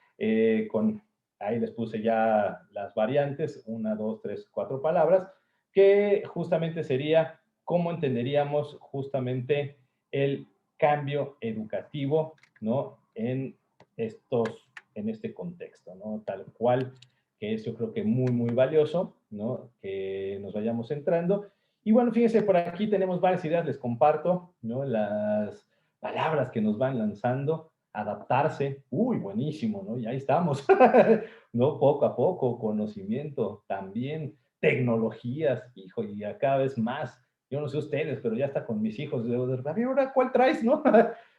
con ahí les puse ya las variantes, 1, 2, 3, 4 palabras, que justamente sería cómo entenderíamos justamente el cambio educativo, ¿no? En este contexto, ¿no? Tal cual, que es yo creo que muy valioso, ¿no? Que nos vayamos entrando. Y bueno, fíjense, por aquí tenemos varias ideas, les comparto, ¿no? Las palabras que nos van lanzando, adaptarse, uy, buenísimo, ¿no? Y ahí estamos, ¿no? Poco a poco, conocimiento, también tecnologías, hijo, y a cada vez más. Yo no sé ustedes, pero ya está con mis hijos, de ahora, ¿cuál traes, no?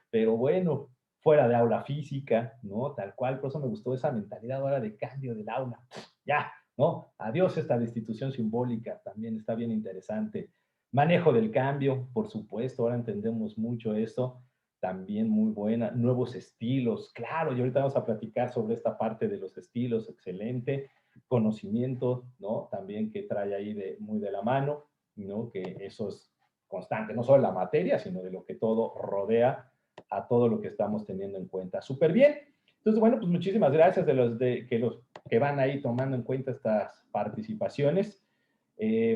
Pero bueno, fuera de aula física, ¿no? Tal cual, por eso me gustó esa mentalidad ahora de cambio del aula. Ya, ¿no? Adiós esta institución simbólica, también está bien interesante. Manejo del cambio, por supuesto, ahora entendemos mucho esto, también muy buena. Nuevos estilos, claro, y ahorita vamos a platicar sobre esta parte de los estilos, excelente. Conocimiento, ¿no? También que trae ahí muy de la mano, ¿no? Que eso es constante, no solo la materia, sino de lo que todo rodea a todo lo que estamos teniendo en cuenta. Súper bien. Entonces, bueno, pues muchísimas gracias de los que van ahí tomando en cuenta estas participaciones.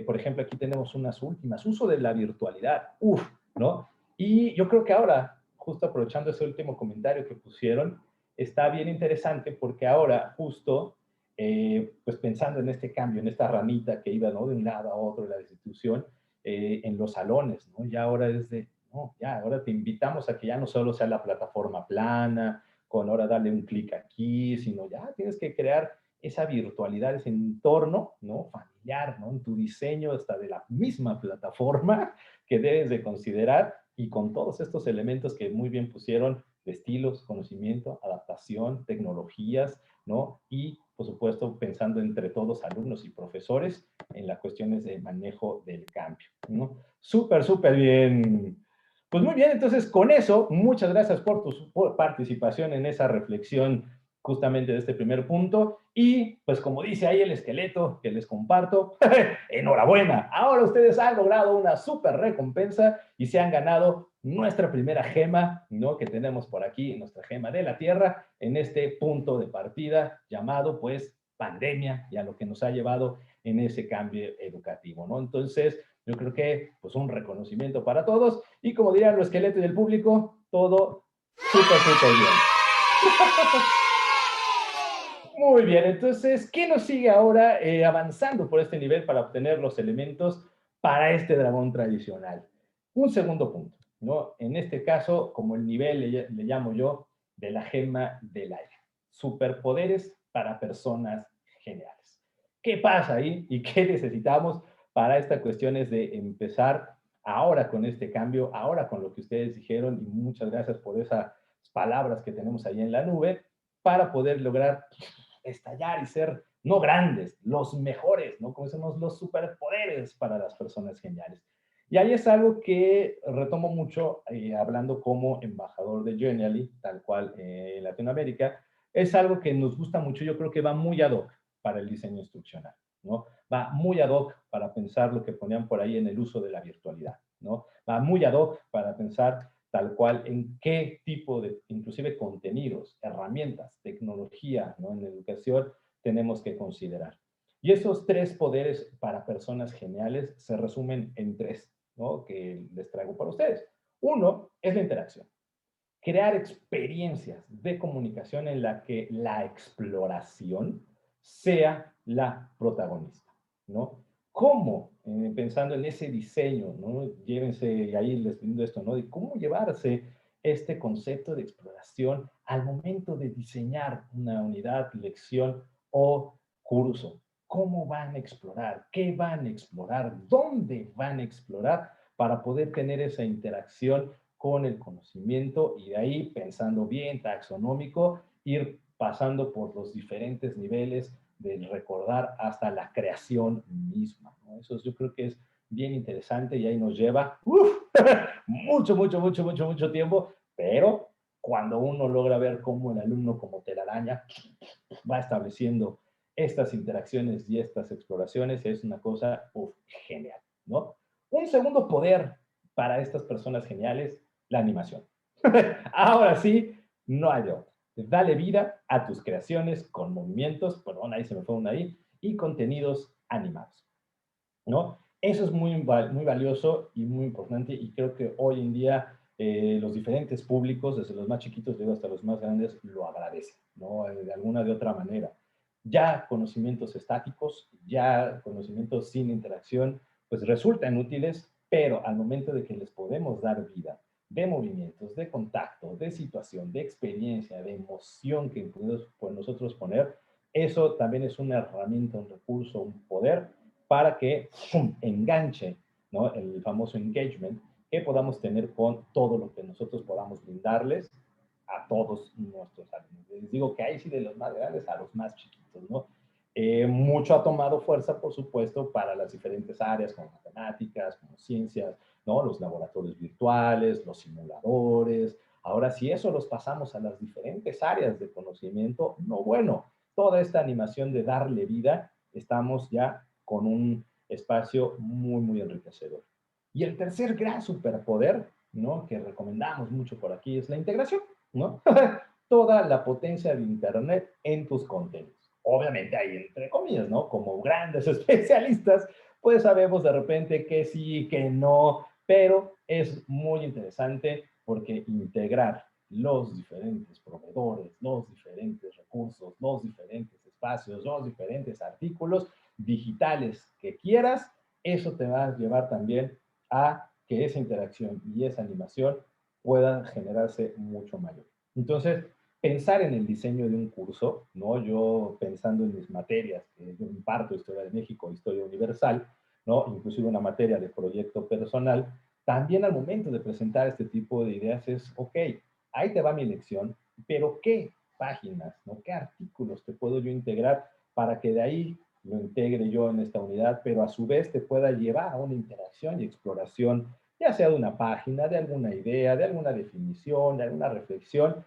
Por ejemplo, aquí tenemos unas últimas. Uso de la virtualidad. Uf, ¿no? Y yo creo que ahora, justo aprovechando ese último comentario que pusieron, está bien interesante porque ahora justo, pues pensando en este cambio, en esta ranita que iba, ¿no?, de un lado a otro de la institución, en los salones, ¿no? Ya ahora es de, no, ya ahora te invitamos a que ya no solo sea la plataforma plana, con ahora darle un clic aquí, sino ya tienes que crear esa virtualidad, ese entorno, ¿no?, familiar, ¿no?, en tu diseño hasta de la misma plataforma que debes de considerar, y con todos estos elementos que muy bien pusieron de estilos, conocimiento, adaptación, tecnologías, ¿no? Y, por supuesto, pensando entre todos, alumnos y profesores, en las cuestiones de manejo del cambio, ¿no? Súper, súper bien. Pues muy bien, entonces con eso, muchas gracias por tu participación en esa reflexión justamente de este primer punto. Y pues como dice ahí el esqueleto que les comparto, enhorabuena, ahora ustedes han logrado una súper recompensa y se han ganado nuestra primera gema, ¿no?, que tenemos por aquí, nuestra gema de la Tierra, en este punto de partida llamado pues pandemia y a lo que nos ha llevado en ese cambio educativo, ¿no? Entonces, yo creo que pues un reconocimiento para todos y como dirían los esqueletos del público, todo súper, súper bien. Muy bien, entonces, ¿qué nos sigue ahora avanzando por este nivel para obtener los elementos para este dragón tradicional? Un segundo punto, ¿no? En este caso, como el nivel le llamo yo, de la gema del aire. Superpoderes para personas geniales. ¿Qué pasa ahí y qué necesitamos para estas cuestiones de empezar ahora con este cambio, ahora con lo que ustedes dijeron? Y muchas gracias por esas palabras que tenemos ahí en la nube para poder lograr estallar y ser no grandes, los mejores, ¿no? Como decimos, los superpoderes para las personas geniales. Y ahí es algo que retomo mucho hablando como embajador de Genially, tal cual en Latinoamérica. Es algo que nos gusta mucho, yo creo que va muy ad hoc para el diseño instruccional, ¿no? Va muy ad hoc para pensar lo que ponían por ahí en el uso de la virtualidad, ¿no? Va muy ad hoc para pensar tal cual en qué tipo de, inclusive contenidos, herramientas, tecnología, ¿no?, en educación tenemos que considerar. Y esos tres poderes para personas geniales se resumen en tres, ¿no?, que les traigo para ustedes. Uno es la interacción. Crear experiencias de comunicación en la que la exploración sea la protagonista, ¿no? ¿Cómo? Pensando en ese diseño, ¿no? Llévense, ahí les brindo esto, ¿no? De cómo llevarse este concepto de exploración al momento de diseñar una unidad, lección o curso. ¿Cómo van a explorar? ¿Qué van a explorar? ¿Dónde van a explorar? Para poder tener esa interacción con el conocimiento y de ahí, pensando bien, taxonómico, ir pasando por los diferentes niveles del recordar hasta la creación misma, ¿no? Eso yo creo que es bien interesante y ahí nos lleva mucho, mucho, mucho, mucho, mucho tiempo, pero cuando uno logra ver cómo el alumno como telaraña va estableciendo estas interacciones y estas exploraciones, es una cosa genial, ¿no? Un segundo poder para estas personas geniales, la animación. Ahora sí, no hay otra. Dale vida a tus creaciones con movimientos, perdón, ahí se me fue una ahí, y contenidos animados, ¿no? Eso es muy, muy valioso y muy importante y creo que hoy en día los diferentes públicos, desde los más chiquitos hasta los más grandes, lo agradecen, ¿no? De alguna de otra manera. Ya conocimientos estáticos, ya conocimientos sin interacción, pues resultan útiles, pero al momento de que les podemos dar vida, de movimientos, de contacto, de situación, de experiencia, de emoción que podemos por nosotros poner, eso también es una herramienta, un recurso, un poder para que enganche, ¿no?, el famoso engagement que podamos tener con todo lo que nosotros podamos brindarles a todos nuestros alumnos. Les digo que ahí sí de los más grandes a los más chiquitos, ¿no? Mucho ha tomado fuerza, por supuesto, para las diferentes áreas como matemáticas, como ciencias, ¿no? Los laboratorios virtuales, los simuladores. Ahora, si eso los pasamos a las diferentes áreas de conocimiento, no, bueno, toda esta animación de darle vida, estamos ya con un espacio muy, muy enriquecedor. Y el tercer gran superpoder, ¿no?, que recomendamos mucho por aquí es la integración, ¿no? Toda la potencia de Internet en tus contenidos. Obviamente hay entre comillas, ¿no? Como grandes especialistas, pues sabemos de repente que sí, que no, pero es muy interesante porque integrar los diferentes proveedores, los diferentes recursos, los diferentes espacios, los diferentes artículos digitales que quieras, eso te va a llevar también a que esa interacción y esa animación puedan generarse mucho mayor. Entonces, pensar en el diseño de un curso, ¿no? Yo pensando en mis materias, que yo imparto Historia de México, Historia Universal, ¿no? Inclusive una materia de proyecto personal, también al momento de presentar este tipo de ideas es, ok, ahí te va mi lección, pero ¿qué páginas, ¿no? ¿Qué artículos te puedo yo integrar para que de ahí lo integre yo en esta unidad, pero a su vez te pueda llevar a una interacción y exploración, ya sea de una página, de alguna idea, de alguna definición, de alguna reflexión,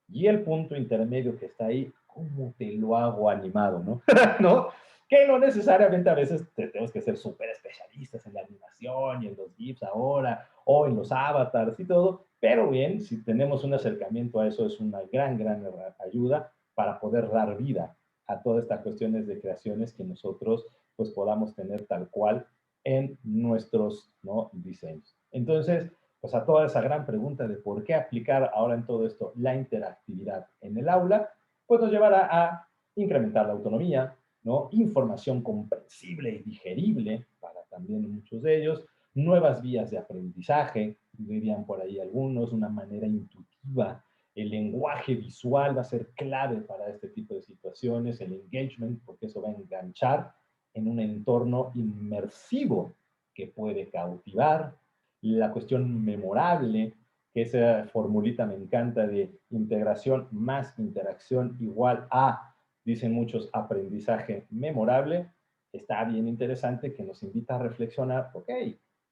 y el punto intermedio que está ahí, ¿cómo te lo hago animado, no? ¿No? Que no necesariamente a veces tenemos que ser súper especialistas en la animación y en los GIFs ahora, o en los avatars y todo, pero bien, si tenemos un acercamiento a eso es una gran, gran ayuda para poder dar vida a todas estas cuestiones de creaciones que nosotros pues podamos tener tal cual en nuestros, ¿no?, diseños. Entonces, pues a toda esa gran pregunta de por qué aplicar ahora en todo esto la interactividad en el aula, pues nos llevará a incrementar la autonomía, ¿no? Información comprensible y digerible para también muchos de ellos, nuevas vías de aprendizaje, dirían por ahí algunos, una manera intuitiva. El lenguaje visual va a ser clave para este tipo de situaciones, el engagement, porque eso va a enganchar en un entorno inmersivo que puede cautivar, la cuestión memorable, que esa formulita me encanta de integración más interacción igual a, dicen muchos, aprendizaje memorable, está bien interesante que nos invita a reflexionar, ok,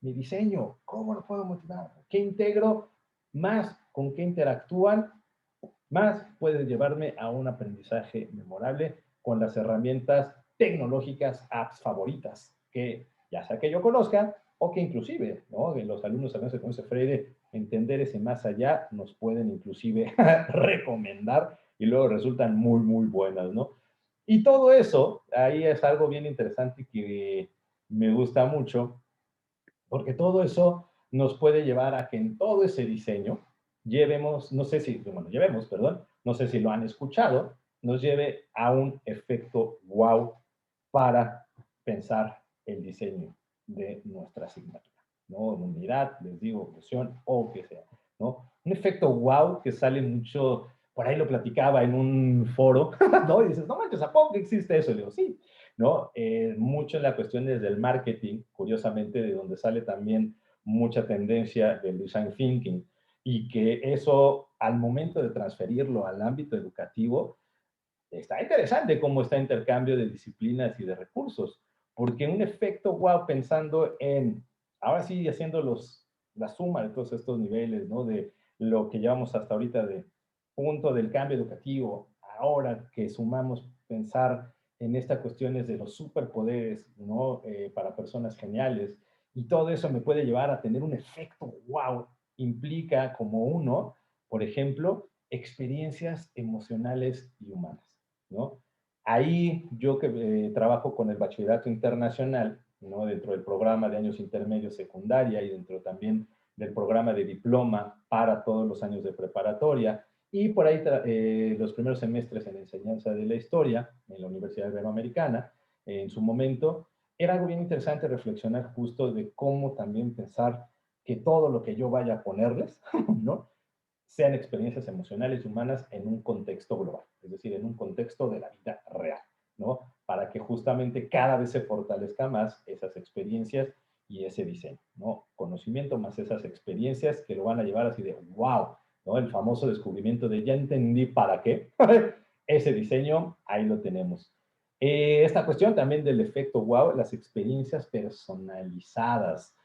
mi diseño, ¿cómo lo puedo motivar? ¿Qué integro? Más, ¿con qué interactúan? Más puede llevarme a un aprendizaje memorable con las herramientas tecnológicas, apps favoritas, que ya sea que yo conozca o que inclusive, ¿no?, de los alumnos a veces con ese Freire, entender ese más allá, nos pueden inclusive recomendar y luego resultan muy, muy buenas, ¿no? Y todo eso, ahí es algo bien interesante que me gusta mucho, porque todo eso nos puede llevar a que en todo ese diseño llevemos, no sé si, bueno, llevemos, perdón, no sé si lo han escuchado, nos lleve a un efecto wow para pensar el diseño de nuestra asignatura, ¿no? En unidad, les digo, versión o que sea, ¿no? Un efecto wow que sale mucho, por ahí lo platicaba en un foro, ¿no? Y dices, no manches, ¿a poco existe eso? Y le digo, sí, ¿no? Mucho en la cuestión desde el marketing, curiosamente, de donde sale también mucha tendencia del design thinking, y que eso, al momento de transferirlo al ámbito educativo, está interesante cómo está intercambio de disciplinas y de recursos, porque un efecto wow pensando en, ahora sí, haciendo la suma de todos estos niveles, ¿no? De lo que llevamos hasta ahorita de punto del cambio educativo, ahora que sumamos pensar en estas cuestiones de los superpoderes, ¿no? Para personas geniales, y todo eso me puede llevar a tener un efecto wow, implica como uno, por ejemplo, experiencias emocionales y humanas, ¿no? Ahí yo que trabajo con el bachillerato internacional, ¿no?, dentro del programa de años intermedios secundaria y dentro también del programa de diploma para todos los años de preparatoria, y por ahí los primeros semestres en enseñanza de la historia en la Universidad Iberoamericana, en su momento, era algo bien interesante reflexionar justo de cómo también pensar que todo lo que yo vaya a ponerles, ¿no?, sean experiencias emocionales y humanas en un contexto global, es decir, en un contexto de la vida real, ¿no? Para que justamente cada vez se fortalezca más esas experiencias y ese diseño, ¿no? Conocimiento más esas experiencias que lo van a llevar así de wow, ¿no? El famoso descubrimiento de ya entendí para qué. Ese diseño, ahí lo tenemos. Esta cuestión también del efecto wow, las experiencias personalizadas.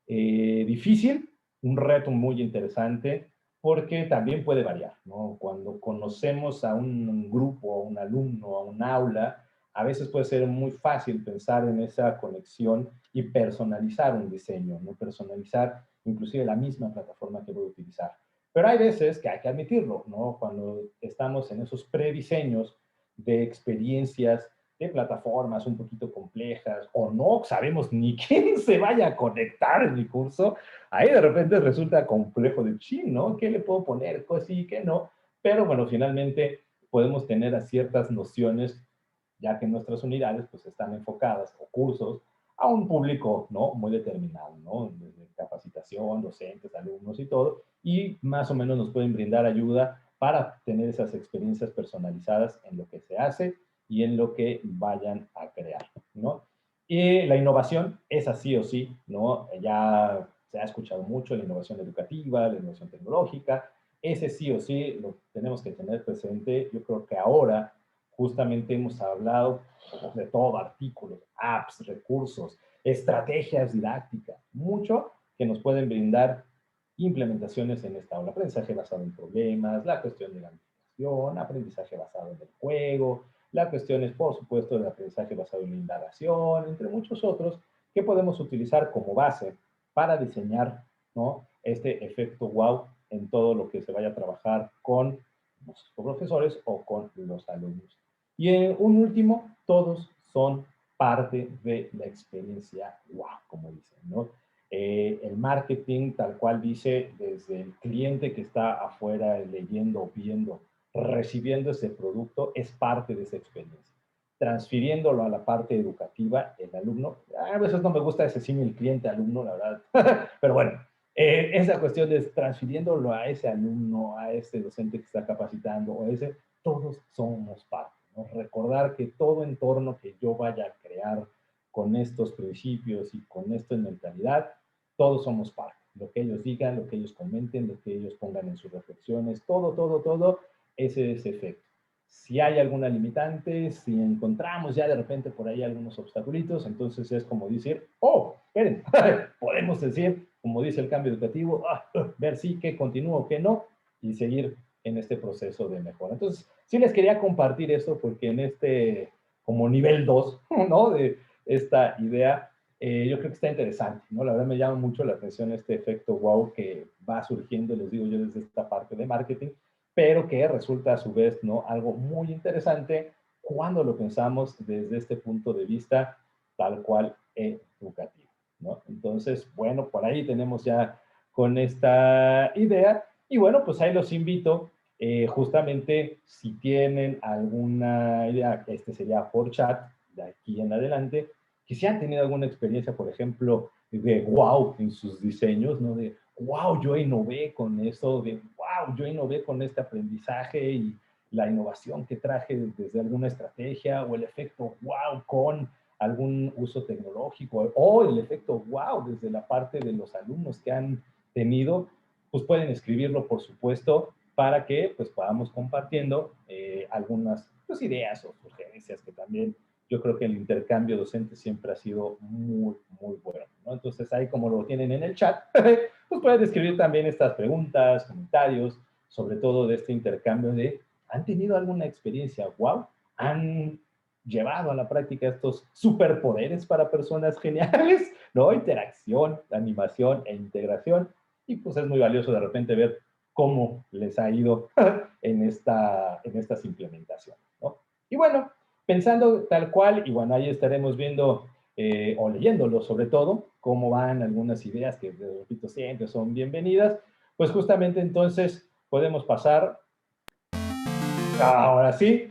Difícil, un reto muy interesante, porque también puede variar, ¿no? Cuando conocemos a un grupo, a un alumno, a un aula, a veces puede ser muy fácil pensar en esa conexión y personalizar un diseño, ¿no? Personalizar inclusive la misma plataforma que voy a utilizar. Pero hay veces que hay que admitirlo, ¿no? Cuando estamos en esos prediseños de experiencias de plataformas un poquito complejas o no sabemos ni quién se vaya a conectar en mi curso, ahí de repente resulta complejo de chin, ¿no? ¿Qué le puedo poner? Pues sí, ¿qué no? Pero bueno, finalmente podemos tener a ciertas nociones, ya que nuestras unidades pues están enfocadas o cursos a un público, ¿no? Muy determinado, ¿no? Desde capacitación, docentes, alumnos y todo, y más o menos nos pueden brindar ayuda para tener esas experiencias personalizadas en lo que se hace y en lo que vayan a crear, ¿no? Y la innovación es así o sí, ¿no? Ya se ha escuchado mucho la innovación educativa, la innovación tecnológica, ese sí o sí lo tenemos que tener presente. Yo creo que ahora justamente hemos hablado de todo, artículos, apps, recursos, estrategias didácticas, mucho que nos pueden brindar implementaciones en esta aula. Aprendizaje basado en problemas, la cuestión de la gamificación, aprendizaje basado en el juego, la cuestión es, por supuesto, el aprendizaje basado en la indagación, entre muchos otros que podemos utilizar como base para diseñar, ¿no? Este efecto wow en todo lo que se vaya a trabajar con los profesores o con los alumnos. Y en un último, todos son parte de la experiencia wow, como dicen, ¿no? El marketing, tal cual dice, desde el cliente que está afuera leyendo, viendo, recibiendo ese producto, es parte de esa experiencia. Transfiriéndolo a la parte educativa, el alumno, a veces no me gusta ese símil cliente-alumno, la verdad, pero bueno, esa cuestión de transfiriéndolo a ese alumno, a ese docente que está capacitando, o ese, todos somos parte, ¿no? Recordar que todo entorno que yo vaya a crear con estos principios y con esta mentalidad, todos somos parte. Lo que ellos digan, lo que ellos comenten, lo que ellos pongan en sus reflexiones, todo, ese es efecto. Si hay alguna limitante, si encontramos ya de repente por ahí algunos obstaculitos, entonces es como decir, oh, esperen, podemos decir, como dice el cambio educativo, ver si que continúo, que no, y seguir en este proceso de mejora. Entonces, sí les quería compartir esto porque en este, como nivel 2, ¿no? De esta idea, yo creo que está interesante, ¿no? La verdad me llama mucho la atención este efecto wow que va surgiendo, les digo yo, desde esta parte de marketing, pero que resulta a su vez, ¿no? Algo muy interesante cuando lo pensamos desde este punto de vista tal cual educativo, ¿no? Entonces, bueno, por ahí tenemos ya con esta idea y bueno, pues ahí los invito justamente si tienen alguna idea, este sería por chat de aquí en adelante, que si han tenido alguna experiencia, por ejemplo, de wow en sus diseños, ¿no? De wow, yo innové con eso, de wow, yo innové con este aprendizaje y la innovación que traje desde alguna estrategia o el efecto wow con algún uso tecnológico o el efecto wow desde la parte de los alumnos que han tenido, pues pueden escribirlo, por supuesto, para que pues podamos compartiendo algunas pues, ideas o sugerencias que también yo creo que el intercambio docente siempre ha sido muy, muy bueno, ¿no? Entonces ahí como lo tienen en el chat, pues pueden escribir también estas preguntas, comentarios, sobre todo de este intercambio de, ¿han tenido alguna experiencia wow? ¿Han llevado a la práctica estos superpoderes para personas geniales? ¿No? Interacción, animación e integración. Y pues es muy valioso de repente ver cómo les ha ido en estas implementaciones, ¿no? Y bueno, pensando tal cual, y bueno, ahí estaremos viendo o leyéndolo sobre todo, cómo van algunas ideas que, repito, siempre son bienvenidas, pues justamente entonces podemos pasar, ahora sí,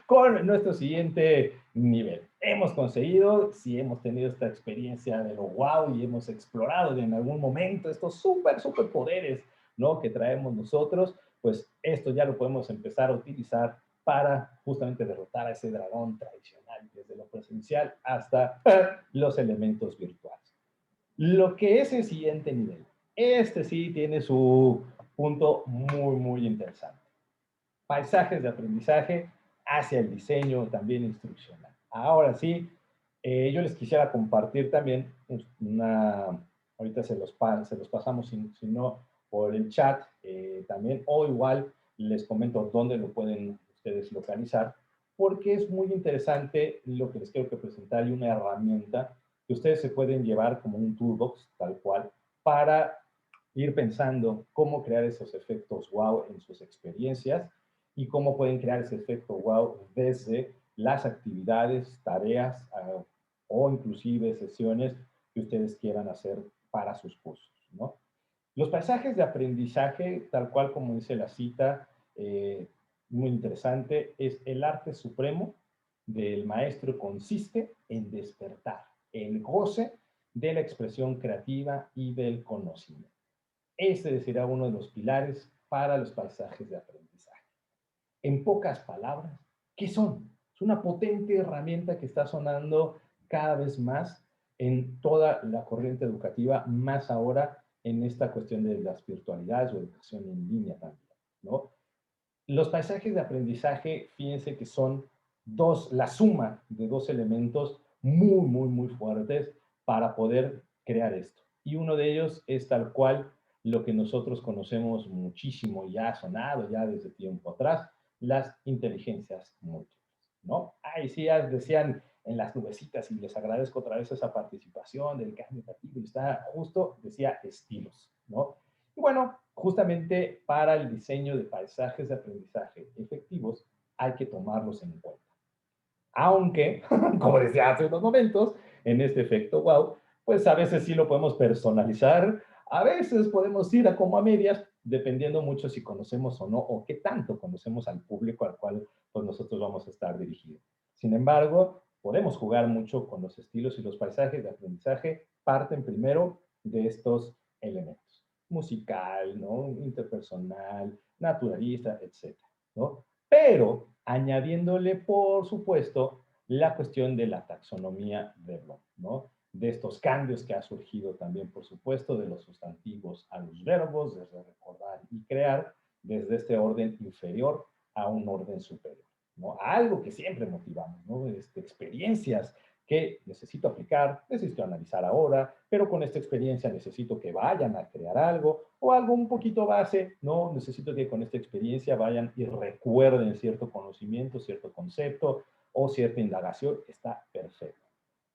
con nuestro siguiente nivel. Hemos conseguido, si hemos tenido esta experiencia de lo wow y hemos explorado en algún momento estos super poderes, ¿no? Que traemos nosotros, pues esto ya lo podemos empezar a utilizar para justamente derrotar a ese dragón tradicional, desde lo presencial hasta los elementos virtuales. Lo que es el siguiente nivel, este sí tiene su punto muy, muy interesante. Paisajes de aprendizaje hacia el diseño también instruccional. Ahora sí, yo les quisiera compartir también ahorita se los pasamos, si no, por el chat también, o igual les comento dónde lo pueden ustedes localizar, porque es muy interesante lo que les quiero que presentar y una herramienta que ustedes se pueden llevar como un toolbox, tal cual, para ir pensando cómo crear esos efectos wow en sus experiencias y cómo pueden crear ese efecto wow desde las actividades, tareas o inclusive sesiones que ustedes quieran hacer para sus cursos, ¿no? Los paisajes de aprendizaje, tal cual como dice la cita, muy interesante, es el arte supremo del maestro consiste en despertar el goce de la expresión creativa y del conocimiento. Este será uno de los pilares para los paisajes de aprendizaje. En pocas palabras, ¿qué son? Es una potente herramienta que está sonando cada vez más en toda la corriente educativa, más ahora en esta cuestión de las virtualidades o educación en línea también, ¿no? Los paisajes de aprendizaje, fíjense que son la suma de dos elementos muy fuertes para poder crear esto. Y uno de ellos es tal cual lo que nosotros conocemos muchísimo, ya ha sonado ya desde tiempo atrás, las inteligencias múltiples, ¿no? Ahí sí ya decían en las nubecitas, y les agradezco otra vez esa participación del cambio creativo, y está justo, decía estilos, ¿no? Y bueno, justamente para el diseño de paisajes de aprendizaje efectivos hay que tomarlos en cuenta. Aunque, como decía hace unos momentos, en este efecto wow, pues a veces sí lo podemos personalizar, a veces podemos ir a como a medias, dependiendo mucho si conocemos o no, o qué tanto conocemos al público al cual pues, nosotros vamos a estar dirigidos. Sin embargo, podemos jugar mucho con los estilos, y los paisajes de aprendizaje parten primero de estos elementos: musical, ¿no? Interpersonal, naturalista, etcétera, ¿no? Pero añadiéndole, por supuesto, la cuestión de la taxonomía de Bloom, ¿no? De estos cambios que ha surgido también, por supuesto, de los sustantivos a los verbos, desde recordar y crear, desde este orden inferior a un orden superior, ¿no? A algo que siempre motivamos, ¿no? Experiencias que necesito aplicar, necesito analizar ahora, pero con esta experiencia necesito que vayan a crear algo, o algo un poquito base, ¿no? Necesito que con esta experiencia vayan y recuerden cierto conocimiento, cierto concepto o cierta indagación. Está perfecto.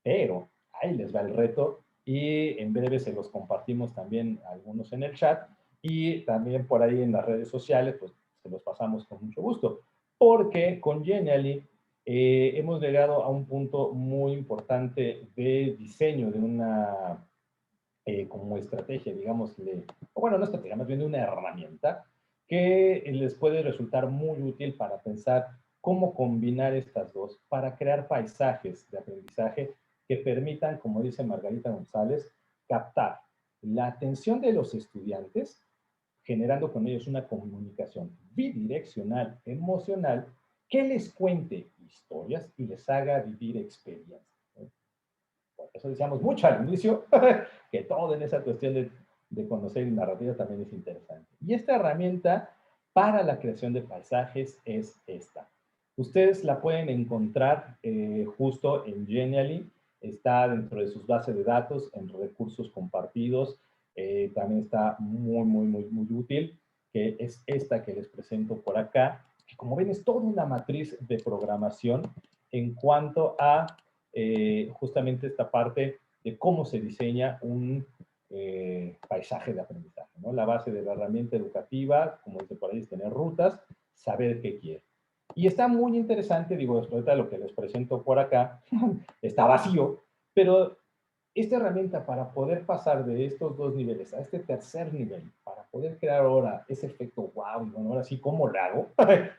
Pero ahí les va el reto, y en breve se los compartimos también algunos en el chat, y también por ahí en las redes sociales, pues se los pasamos con mucho gusto, porque con Genially hemos llegado a un punto muy importante de diseño de una como estrategia, digámosle, o bueno, no estrategia, más bien de una herramienta que les puede resultar muy útil para pensar cómo combinar estas dos para crear paisajes de aprendizaje que permitan, como dice Margarita González, captar la atención de los estudiantes, generando con ellos una comunicación bidireccional, emocional, que les cuente historias y les haga vivir experiencias. Por eso decíamos mucho al inicio, que todo en esa cuestión de conocer narrativa también es interesante. Y esta herramienta para la creación de paisajes es esta. Ustedes la pueden encontrar justo en Genially, está dentro de sus bases de datos, en recursos compartidos, también está muy útil, que es esta que les presento por acá, que como ven es toda una matriz de programación en cuanto a justamente esta parte de cómo se diseña un paisaje de aprendizaje, ¿no? La base de la herramienta educativa, como dice por ahí, es tener rutas, saber qué quiere. Y está muy interesante, digo, después de lo que les presento por acá, está vacío, pero esta herramienta para poder pasar de estos dos niveles a este tercer nivel, para poder crear ahora ese efecto wow, y bueno, ahora sí, ¿cómo lo hago?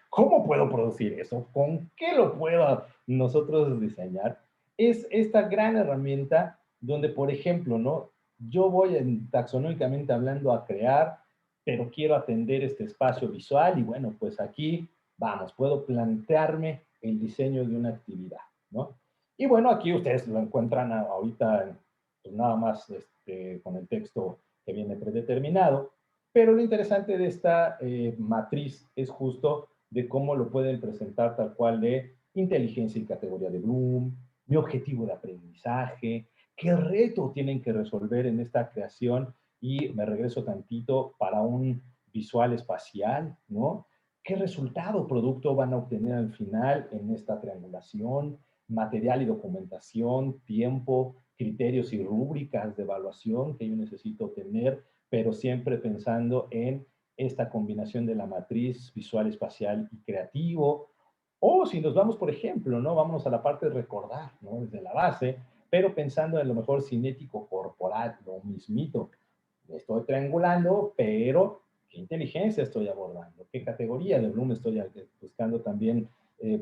¿Cómo puedo producir eso? ¿Con qué lo puedo nosotros diseñar? Es esta gran herramienta donde, por ejemplo, ¿no? Yo voy taxonómicamente hablando a crear, pero quiero atender este espacio visual, y bueno, pues aquí vamos, puedo plantearme el diseño de una actividad, ¿no? Y bueno, aquí ustedes lo encuentran ahorita pues nada más con el texto que viene predeterminado, pero lo interesante de esta matriz es justo de cómo lo pueden presentar tal cual de inteligencia y categoría de Bloom, mi objetivo de aprendizaje, qué reto tienen que resolver en esta creación, y me regreso tantito para un visual espacial, ¿no? ¿Qué resultado o producto van a obtener al final en esta triangulación? Material y documentación, tiempo, criterios y rúbricas de evaluación que yo necesito tener, pero siempre pensando en esta combinación de la matriz visual, espacial y creativo. O si nos vamos, por ejemplo, ¿no? Vámonos a la parte de recordar, ¿no? Desde la base, pero pensando en lo mejor cinético corporal, lo mismito. Estoy triangulando, pero ¿qué inteligencia estoy abordando? ¿Qué categoría de Bloom estoy buscando también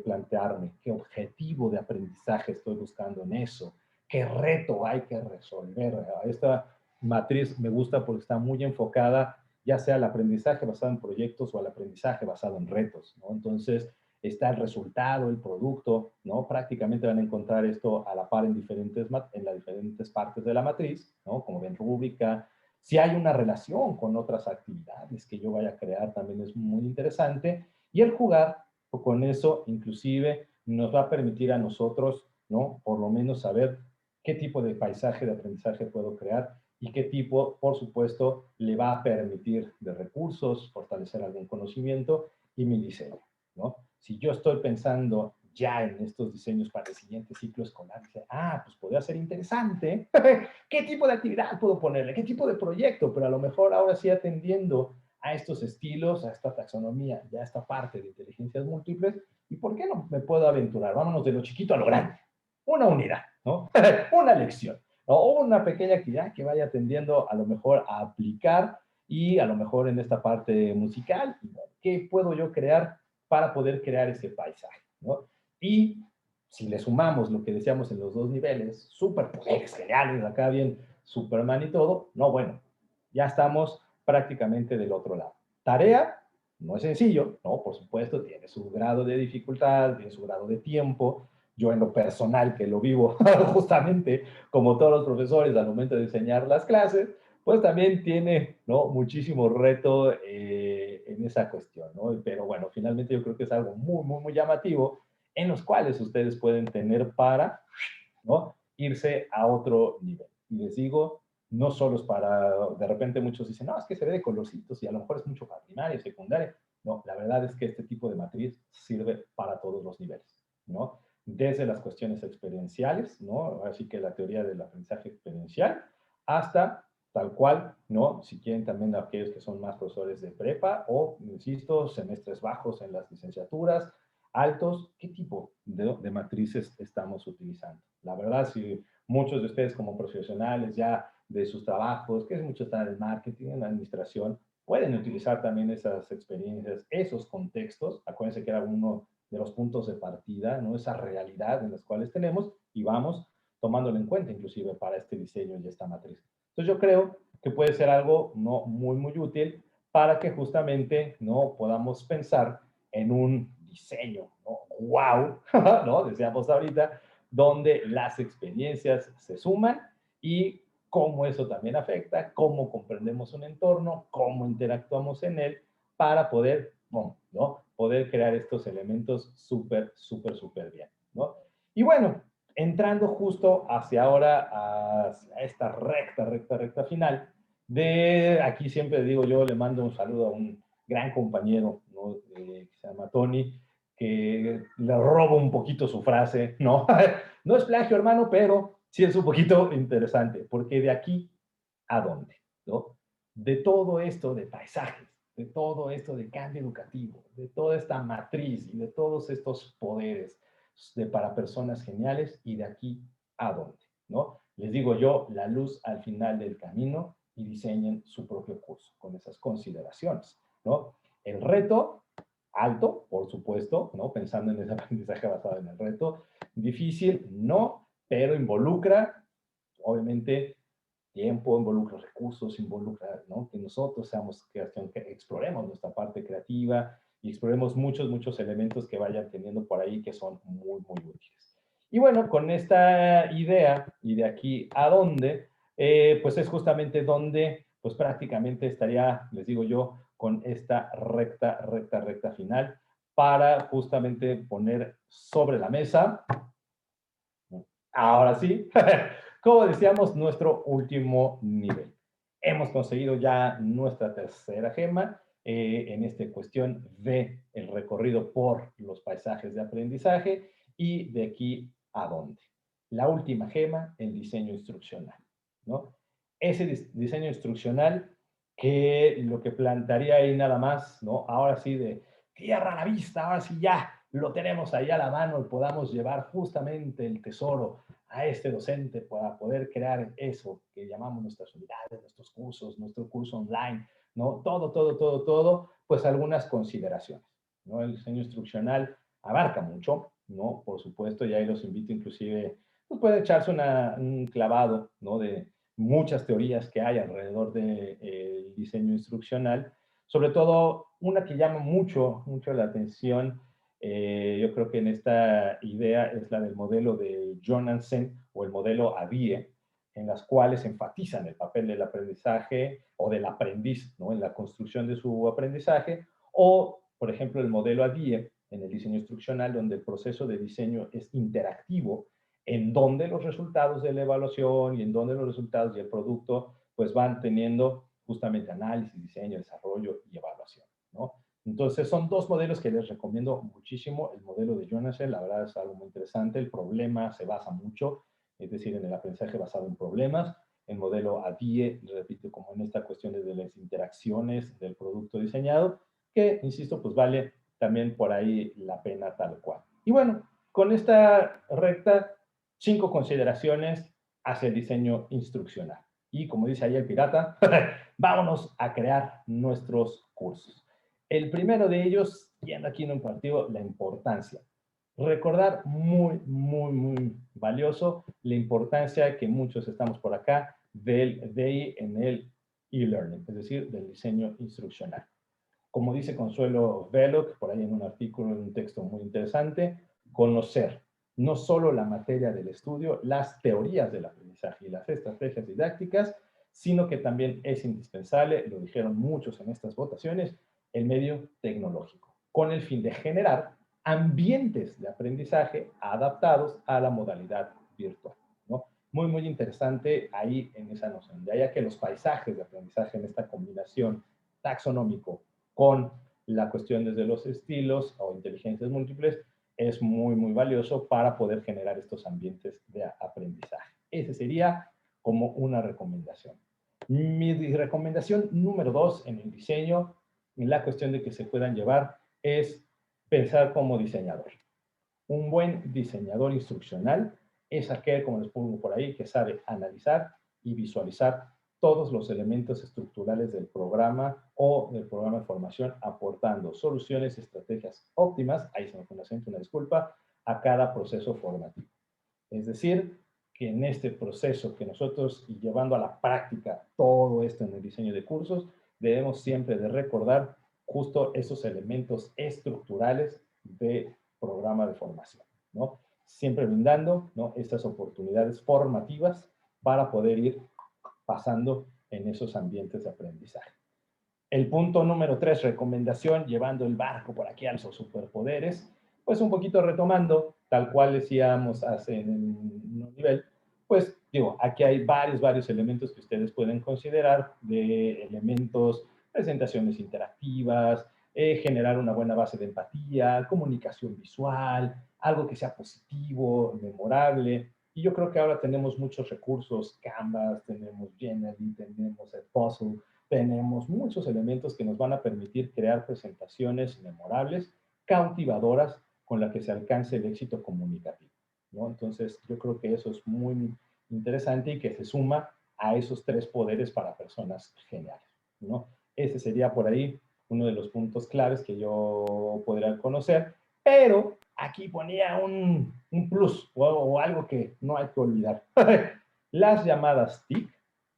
plantearme? ¿Qué objetivo de aprendizaje estoy buscando en eso? ¿Qué reto hay que resolver? Esta matriz me gusta porque está muy enfocada ya sea al aprendizaje basado en proyectos o al aprendizaje basado en retos, ¿no? Entonces, está el resultado, el producto, ¿no? Prácticamente van a encontrar esto a la par en las diferentes partes de la matriz, ¿no? Como ven, rúbrica. Si hay una relación con otras actividades que yo vaya a crear, también es muy interesante. Y el jugar con eso, inclusive, nos va a permitir a nosotros, ¿no? Por lo menos saber qué tipo de paisaje de aprendizaje puedo crear y qué tipo, por supuesto, le va a permitir de recursos, fortalecer algún conocimiento y mi diseño, ¿no? Si yo estoy pensando ya en estos diseños para el siguiente ciclo escolar, pues podría ser interesante. ¿Qué tipo de actividad puedo ponerle? ¿Qué tipo de proyecto? Pero a lo mejor ahora sí atendiendo a estos estilos, a esta taxonomía, ya a esta parte de inteligencias múltiples, ¿y por qué no me puedo aventurar? Vámonos de lo chiquito a lo grande. Una unidad, ¿no? Una lección, ¿no? O una pequeña actividad que vaya atendiendo a lo mejor a aplicar y a lo mejor en esta parte musical, ¿qué puedo yo crear para poder crear ese paisaje, ¿no? Y si le sumamos lo que decíamos en los dos niveles, superpoderes geniales, acá bien Superman y todo, no, bueno, ya estamos prácticamente del otro lado. Tarea, no es sencillo, ¿no? Por supuesto, tiene su grado de dificultad, tiene su grado de tiempo. Yo en lo personal, que lo vivo justamente como todos los profesores al momento de enseñar las clases, pues también tiene, ¿no? Muchísimo reto en esa cuestión, ¿no? Pero bueno, finalmente yo creo que es algo muy, muy, muy llamativo en los cuales ustedes pueden tener para, ¿no? Irse a otro nivel. Y les digo, no solo es para, de repente muchos dicen, no, es que se ve de colorcitos y a lo mejor es mucho para primaria, secundaria. No, la verdad es que este tipo de matriz sirve para todos los niveles, ¿no? Desde las cuestiones experienciales, ¿no? Así que la teoría del aprendizaje experiencial, hasta tal cual, ¿no? Si quieren también aquellos que son más profesores de prepa o, insisto, semestres bajos en las licenciaturas, altos, ¿qué tipo de matrices estamos utilizando? La verdad, si muchos de ustedes como profesionales ya de sus trabajos, que es mucho estar en marketing, en la administración, pueden utilizar también esas experiencias, esos contextos. Acuérdense que era uno de los puntos de partida, ¿no? Esa realidad en las cuales tenemos y vamos tomándolo en cuenta inclusive para este diseño y esta matriz. Entonces yo creo que puede ser algo no muy, muy útil para que justamente no podamos pensar en un diseño, ¿no? Wow, ¿no? Decíamos ahorita, donde las experiencias se suman y cómo eso también afecta, cómo comprendemos un entorno, cómo interactuamos en él para poder, bueno, ¿no? Poder crear estos elementos súper, súper, súper bien, ¿no? Y bueno, entrando justo hacia ahora, a esta recta final, de aquí siempre digo yo, le mando un saludo a un gran compañero, ¿no? Que se llama Tony, que le robo un poquito su frase, ¿no? No es plagio, hermano, pero sí es un poquito interesante, porque de aquí a dónde, ¿no? De todo esto de paisajes, de todo esto de cambio educativo, de toda esta matriz y de todos estos poderes para personas geniales y de aquí a dónde, ¿no? Les digo yo, la luz al final del camino y diseñen su propio curso con esas consideraciones, ¿no? El reto alto, por supuesto, ¿no? Pensando en ese aprendizaje basado en el reto. Difícil, no, pero involucra, obviamente, tiempo, involucra recursos, involucra, ¿no? Que nosotros seamos creación, que exploremos nuestra parte creativa y exploremos muchos, muchos elementos que vayan teniendo por ahí que son muy, muy útiles. Y bueno, con esta idea y de aquí a dónde, pues es justamente donde, pues prácticamente estaría, les digo yo, con esta recta final para justamente poner sobre la mesa, ahora sí, como decíamos, nuestro último nivel. Hemos conseguido ya nuestra tercera gema en esta cuestión de el recorrido por los paisajes de aprendizaje y de aquí a dónde. La última gema, el diseño instruccional, ¿no? Ese diseño instruccional que lo que plantearía ahí nada más, ¿no? Ahora sí de tierra a la vista, ahora sí ya, lo tenemos ahí a la mano y podamos llevar justamente el tesoro a este docente para poder crear eso que llamamos nuestras unidades, nuestros cursos, nuestro curso online, ¿no? Todo, pues algunas consideraciones, ¿no? El diseño instruccional abarca mucho, ¿no? Por supuesto, y ahí los invito inclusive, pues puede echarse un clavado, ¿no? De muchas teorías que hay alrededor del diseño instruccional, sobre todo una que llama mucho la atención. Yo creo que en esta idea es la del modelo de Johansen o el modelo ADIE, en las cuales enfatizan el papel del aprendizaje o del aprendiz, ¿no? En la construcción de su aprendizaje, o, por ejemplo, el modelo ADIE en el diseño instruccional, donde el proceso de diseño es interactivo, en donde los resultados de la evaluación y en donde los resultados y el producto pues van teniendo justamente análisis, diseño, desarrollo y evaluación, ¿no? Entonces, son dos modelos que les recomiendo muchísimo. El modelo de Johansen, la verdad, es algo muy interesante. El problema se basa mucho, es decir, en el aprendizaje basado en problemas. El modelo ADIE, repito, como en esta cuestión de las interacciones del producto diseñado, que, insisto, pues vale también por ahí la pena tal cual. Y bueno, con esta recta, 5 consideraciones hacia el diseño instruccional. Y como dice ahí el pirata, vámonos a crear nuestros cursos. El primero de ellos, yendo aquí en un partido, la importancia. Recordar muy valioso la importancia que muchos estamos por acá del DI en el e-learning, es decir, del diseño instruccional. Como dice Consuelo Veloc, por ahí en un artículo, en un texto muy interesante, conocer no solo la materia del estudio, las teorías del aprendizaje y las estrategias didácticas, sino que también es indispensable, lo dijeron muchos en estas votaciones, el medio tecnológico, con el fin de generar ambientes de aprendizaje adaptados a la modalidad virtual, ¿no? Muy interesante ahí en esa noción. De ahí a que los paisajes de aprendizaje en esta combinación taxonómico con la cuestión desde los estilos o inteligencias múltiples es muy valioso para poder generar estos ambientes de aprendizaje. Ese sería como una recomendación. Mi recomendación número 2 en el diseño, en la cuestión de que se puedan llevar, es pensar como diseñador. Un buen diseñador instruccional es aquel, como les pongo por ahí, que sabe analizar y visualizar todos los elementos estructurales del programa o del programa de formación, aportando soluciones, estrategias óptimas, ahí se me fue un acento, una disculpa, a cada proceso formativo. Es decir, que en este proceso que nosotros, y llevando a la práctica todo esto en el diseño de cursos, debemos siempre de recordar justo esos elementos estructurales de programa de formación, ¿no? Siempre brindando, ¿no?, estas oportunidades formativas para poder ir pasando en esos ambientes de aprendizaje. El punto número 3, recomendación, llevando el barco por aquí a los superpoderes, pues un poquito retomando, tal cual decíamos hace en un nivel, pues digo, aquí hay varios elementos que ustedes pueden considerar, de elementos, presentaciones interactivas, generar una buena base de empatía, comunicación visual, algo que sea positivo, memorable. Y yo creo que ahora tenemos muchos recursos, Canvas, tenemos Genially, tenemos el Puzzle, tenemos muchos elementos que nos van a permitir crear presentaciones memorables, cautivadoras, con la que se alcance el éxito comunicativo, ¿no? Entonces, yo creo que eso es muy interesante y que se suma a esos 3 poderes para personas geniales, ¿no? Ese sería por ahí uno de los puntos claves que yo podría conocer, pero aquí ponía un plus o algo que no hay que olvidar. Las llamadas TIC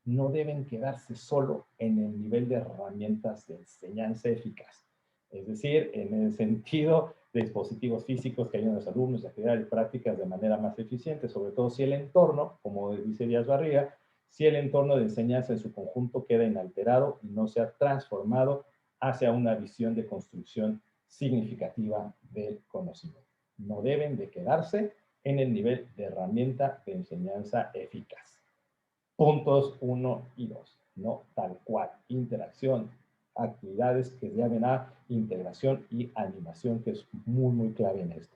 no deben quedarse solo en el nivel de herramientas de enseñanza eficaz. Es decir, en el sentido de dispositivos físicos que ayudan a los alumnos a crear prácticas de manera más eficiente, sobre todo si el entorno, como dice Díaz Barriga, si el entorno de enseñanza en su conjunto queda inalterado y no se ha transformado hacia una visión de construcción significativa del conocimiento. No deben de quedarse en el nivel de herramienta de enseñanza eficaz. Puntos 1 y 2, ¿no? Tal cual, interacción, actividades que lleven a integración y animación, que es muy clave en esto.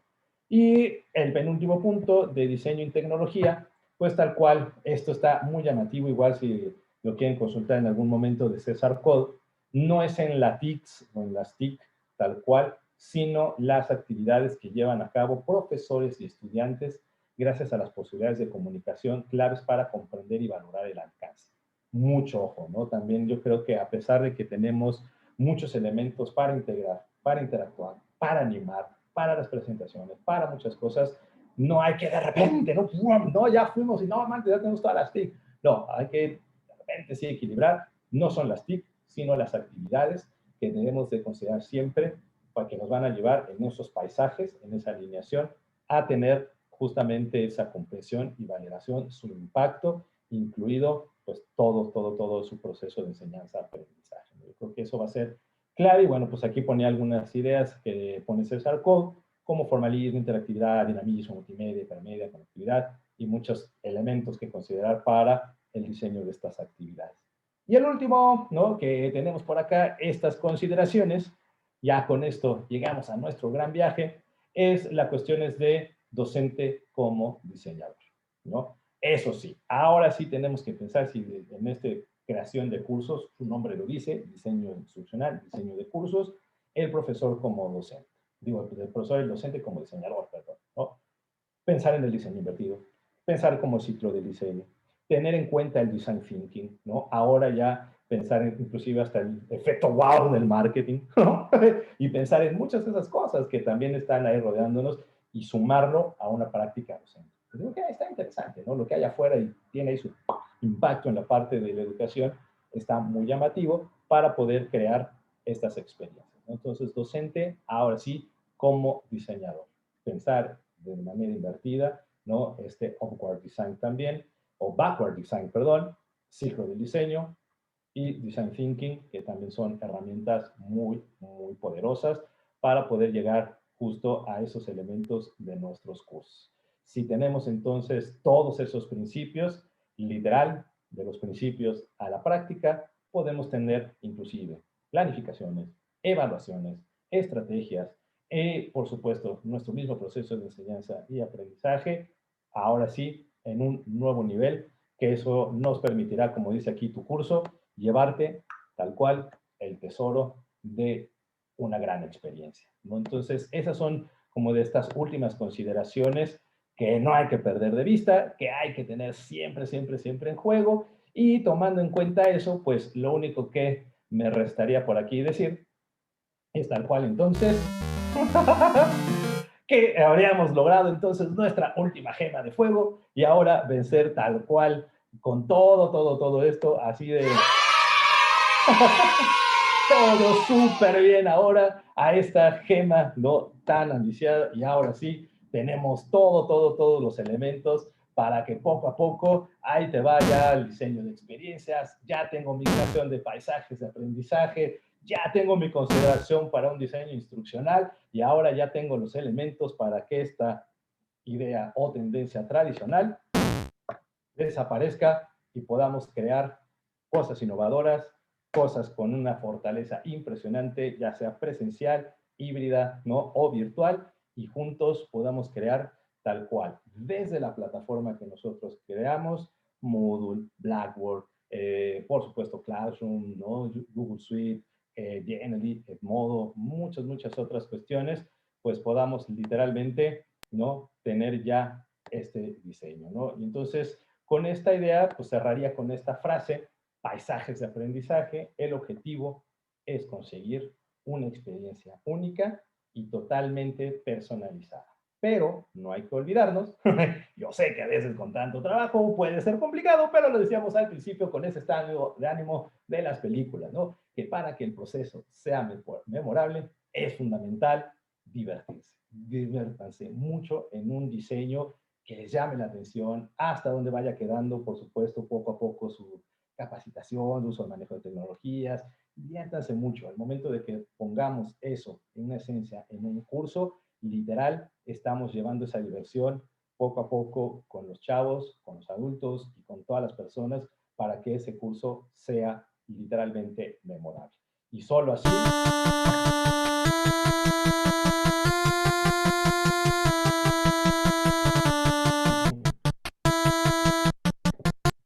Y el penúltimo punto de diseño y tecnología, pues tal cual, esto está muy llamativo, igual si lo quieren consultar en algún momento de César Code, no es en la TICS o en las TIC tal cual, sino las actividades que llevan a cabo profesores y estudiantes gracias a las posibilidades de comunicación claves para comprender y valorar el alcance. Mucho ojo, ¿no? También yo creo que a pesar de que tenemos muchos elementos para integrar, para interactuar, para animar, para las presentaciones, para muchas cosas, no hay que de repente, no, no ya fuimos y no, man, ya tenemos todas las TIC. No, hay que de repente sí equilibrar. No son las TIC, sino las actividades que debemos de considerar siempre para que nos van a llevar en esos paisajes, en esa alineación, a tener justamente esa comprensión y valoración, su impacto, incluido pues todo su proceso de enseñanza-aprendizaje. Yo creo que eso va a ser clave y bueno, pues aquí ponía algunas ideas que pone César Cole, como formalismo, interactividad, dinamismo, multimedia, hipermedia, conectividad y muchos elementos que considerar para el diseño de estas actividades. Y el último, ¿no? Que tenemos por acá, estas consideraciones, ya con esto llegamos a nuestro gran viaje, es la cuestión de docente como diseñador, ¿no? Eso sí, ahora sí tenemos que pensar si en esta creación de cursos, su nombre lo dice, diseño instruccional, diseño de cursos, el profesor como docente. Digo, el profesor y el docente como diseñador, perdón, ¿no? Pensar en el diseño invertido, pensar como ciclo de diseño, tener en cuenta el design thinking, ¿no? Ahora ya pensar en, inclusive hasta el efecto wow del marketing, ¿no? Y pensar en muchas de esas cosas que también están ahí rodeándonos y sumarlo a una práctica docente. Pues digo que está interesante, ¿no? Lo que hay afuera y tiene ahí su impacto en la parte de la educación está muy llamativo para poder crear estas experiencias, ¿no? Entonces, docente, ahora sí, como diseñador. Pensar de manera invertida, ¿no? Este upward design también, o backward design, perdón, ciclo del diseño y design thinking, que también son herramientas muy poderosas para poder llegar justo a esos elementos de nuestros cursos. Si tenemos entonces todos esos principios, literal, de los principios a la práctica, podemos tener inclusive planificaciones, evaluaciones, estrategias, por supuesto, nuestro mismo proceso de enseñanza y aprendizaje, ahora sí, en un nuevo nivel, que eso nos permitirá, como dice aquí tu curso, llevarte tal cual el tesoro de una gran experiencia, ¿no? Entonces, esas son como de estas últimas consideraciones que no hay que perder de vista, que hay que tener siempre en juego, y tomando en cuenta eso, pues lo único que me restaría por aquí decir es tal cual entonces que habríamos logrado entonces nuestra última gema de fuego y ahora vencer tal cual con todo esto así de todo súper bien ahora a esta gema no tan ambiciada y ahora sí tenemos todos los elementos para que poco a poco ahí te vaya el diseño de experiencias, ya tengo mi creación de paisajes de aprendizaje, ya tengo mi consideración para un diseño instruccional y ahora ya tengo los elementos para que esta idea o tendencia tradicional desaparezca y podamos crear cosas innovadoras, cosas con una fortaleza impresionante, ya sea presencial, híbrida, ¿no? O virtual, y juntos podamos crear tal cual, desde la plataforma que nosotros creamos, Moodle, Blackboard, por supuesto Classroom, ¿no? Google Suite, Genially, Edmodo, muchas otras cuestiones, pues podamos literalmente, ¿no? Tener ya este diseño, ¿no? Y entonces, con esta idea, pues cerraría con esta frase, paisajes de aprendizaje, el objetivo es conseguir una experiencia única y totalmente personalizada. Pero no hay que olvidarnos, yo sé que a veces con tanto trabajo puede ser complicado, pero lo decíamos al principio con ese estado de ánimo de las películas, ¿no? Que para que el proceso sea memorable es fundamental divertirse. Diviértanse mucho en un diseño que les llame la atención, hasta donde vaya quedando, por supuesto, poco a poco su capacitación, uso de manejo de tecnologías. Diviértanse mucho. Al momento de que pongamos eso en una esencia, en un curso, literal, estamos llevando esa diversión poco a poco con los chavos, con los adultos y con todas las personas para que ese curso sea literalmente memorable. Y solo así...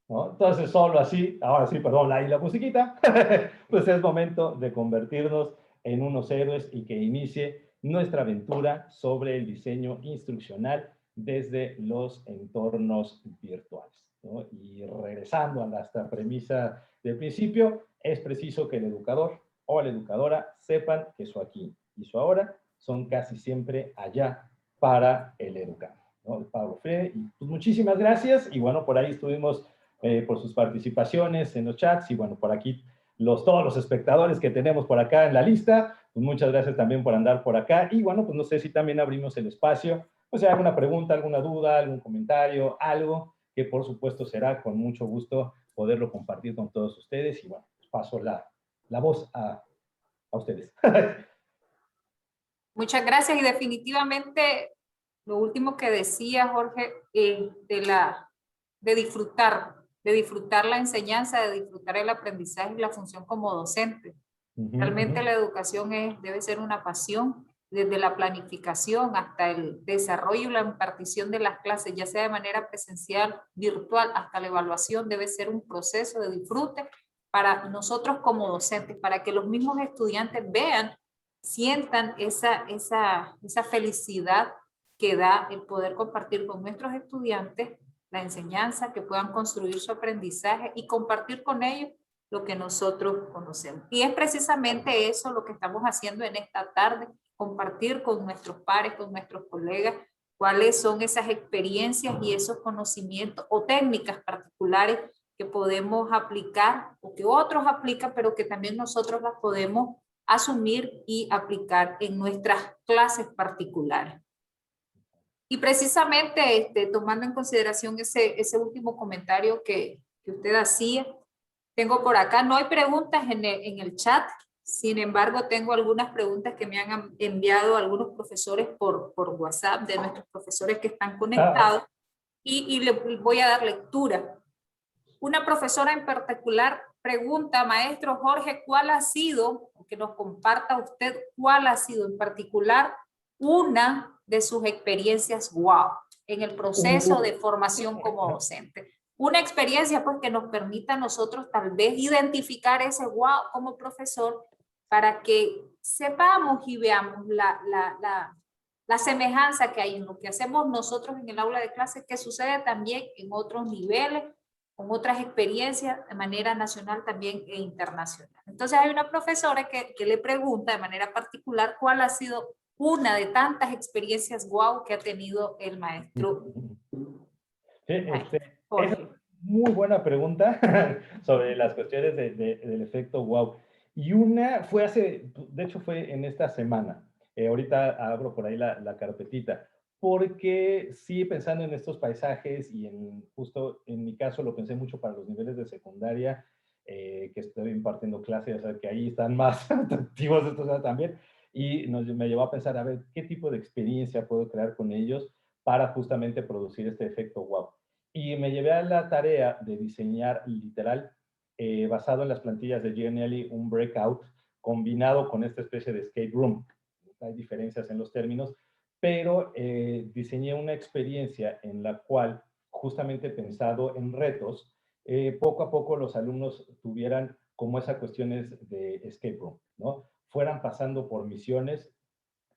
¿no? Entonces, solo así, ahora sí, perdón, ahí la musiquita, pues es momento de convertirnos en unos héroes y que inicie nuestra aventura sobre el diseño instruccional desde los entornos virtuales, ¿no? Y regresando a nuestra premisa del principio, es preciso que el educador o la educadora sepan que su aquí y su ahora son casi siempre allá para el educando, ¿no? Pablo Freire, y pues muchísimas gracias, y bueno, por ahí estuvimos por sus participaciones en los chats, y bueno, por aquí todos los espectadores que tenemos por acá en la lista, pues muchas gracias también por andar por acá, y bueno, pues no sé si también abrimos el espacio, o sea, alguna pregunta, alguna duda, algún comentario, algo que por supuesto será con mucho gusto poderlo compartir con todos ustedes, y bueno, pues paso la voz a ustedes. Muchas gracias y definitivamente lo último que decía Jorge, de disfrutar la enseñanza, de disfrutar el aprendizaje y la función como docente. Realmente la educación debe ser una pasión, desde la planificación hasta el desarrollo y la impartición de las clases, ya sea de manera presencial, virtual, hasta la evaluación, debe ser un proceso de disfrute para nosotros como docentes, para que los mismos estudiantes vean, sientan esa felicidad que da el poder compartir con nuestros estudiantes la enseñanza, que puedan construir su aprendizaje y compartir con ellos lo que nosotros conocemos. Y es precisamente eso lo que estamos haciendo en esta tarde, compartir con nuestros pares, con nuestros colegas, cuáles son esas experiencias y esos conocimientos o técnicas particulares que podemos aplicar o que otros aplican, pero que también nosotros las podemos asumir y aplicar en nuestras clases particulares. Y precisamente tomando en consideración ese último comentario que usted hacía, tengo por acá, no hay preguntas en el chat, sin embargo tengo algunas preguntas que me han enviado algunos profesores por WhatsApp, de nuestros profesores que están conectados, y le voy a dar lectura. Una profesora en particular pregunta, maestro Jorge, ¿cuál ha sido, que nos comparta usted, cuál ha sido en particular una de sus experiencias wow en el proceso de formación como docente? Una experiencia pues que nos permita a nosotros tal vez identificar ese wow como profesor para que sepamos y veamos la semejanza que hay en lo que hacemos nosotros en el aula de clases, que sucede también en otros niveles, con otras experiencias de manera nacional también e internacional. Entonces hay una profesora que le pregunta de manera particular cuál ha sido una de tantas experiencias wow que ha tenido el maestro. Sí, es muy buena pregunta sobre las cuestiones del efecto wow. Y una fue de hecho fue en esta semana. Ahorita abro por ahí la carpetita, porque sí, pensando en estos paisajes y justo en mi caso lo pensé mucho para los niveles de secundaria, que estoy impartiendo clases, o sea, que ahí están más atractivos estos también, y me llevó a pensar, a ver, ¿qué tipo de experiencia puedo crear con ellos para justamente producir este efecto wow? Y me llevé a la tarea de diseñar literal, basado en las plantillas de Genially, un breakout combinado con esta especie de escape room. Hay diferencias en los términos, pero diseñé una experiencia en la cual, justamente pensado en retos, poco a poco los alumnos tuvieran como esas cuestiones de escape room, ¿no? Fueran pasando por misiones,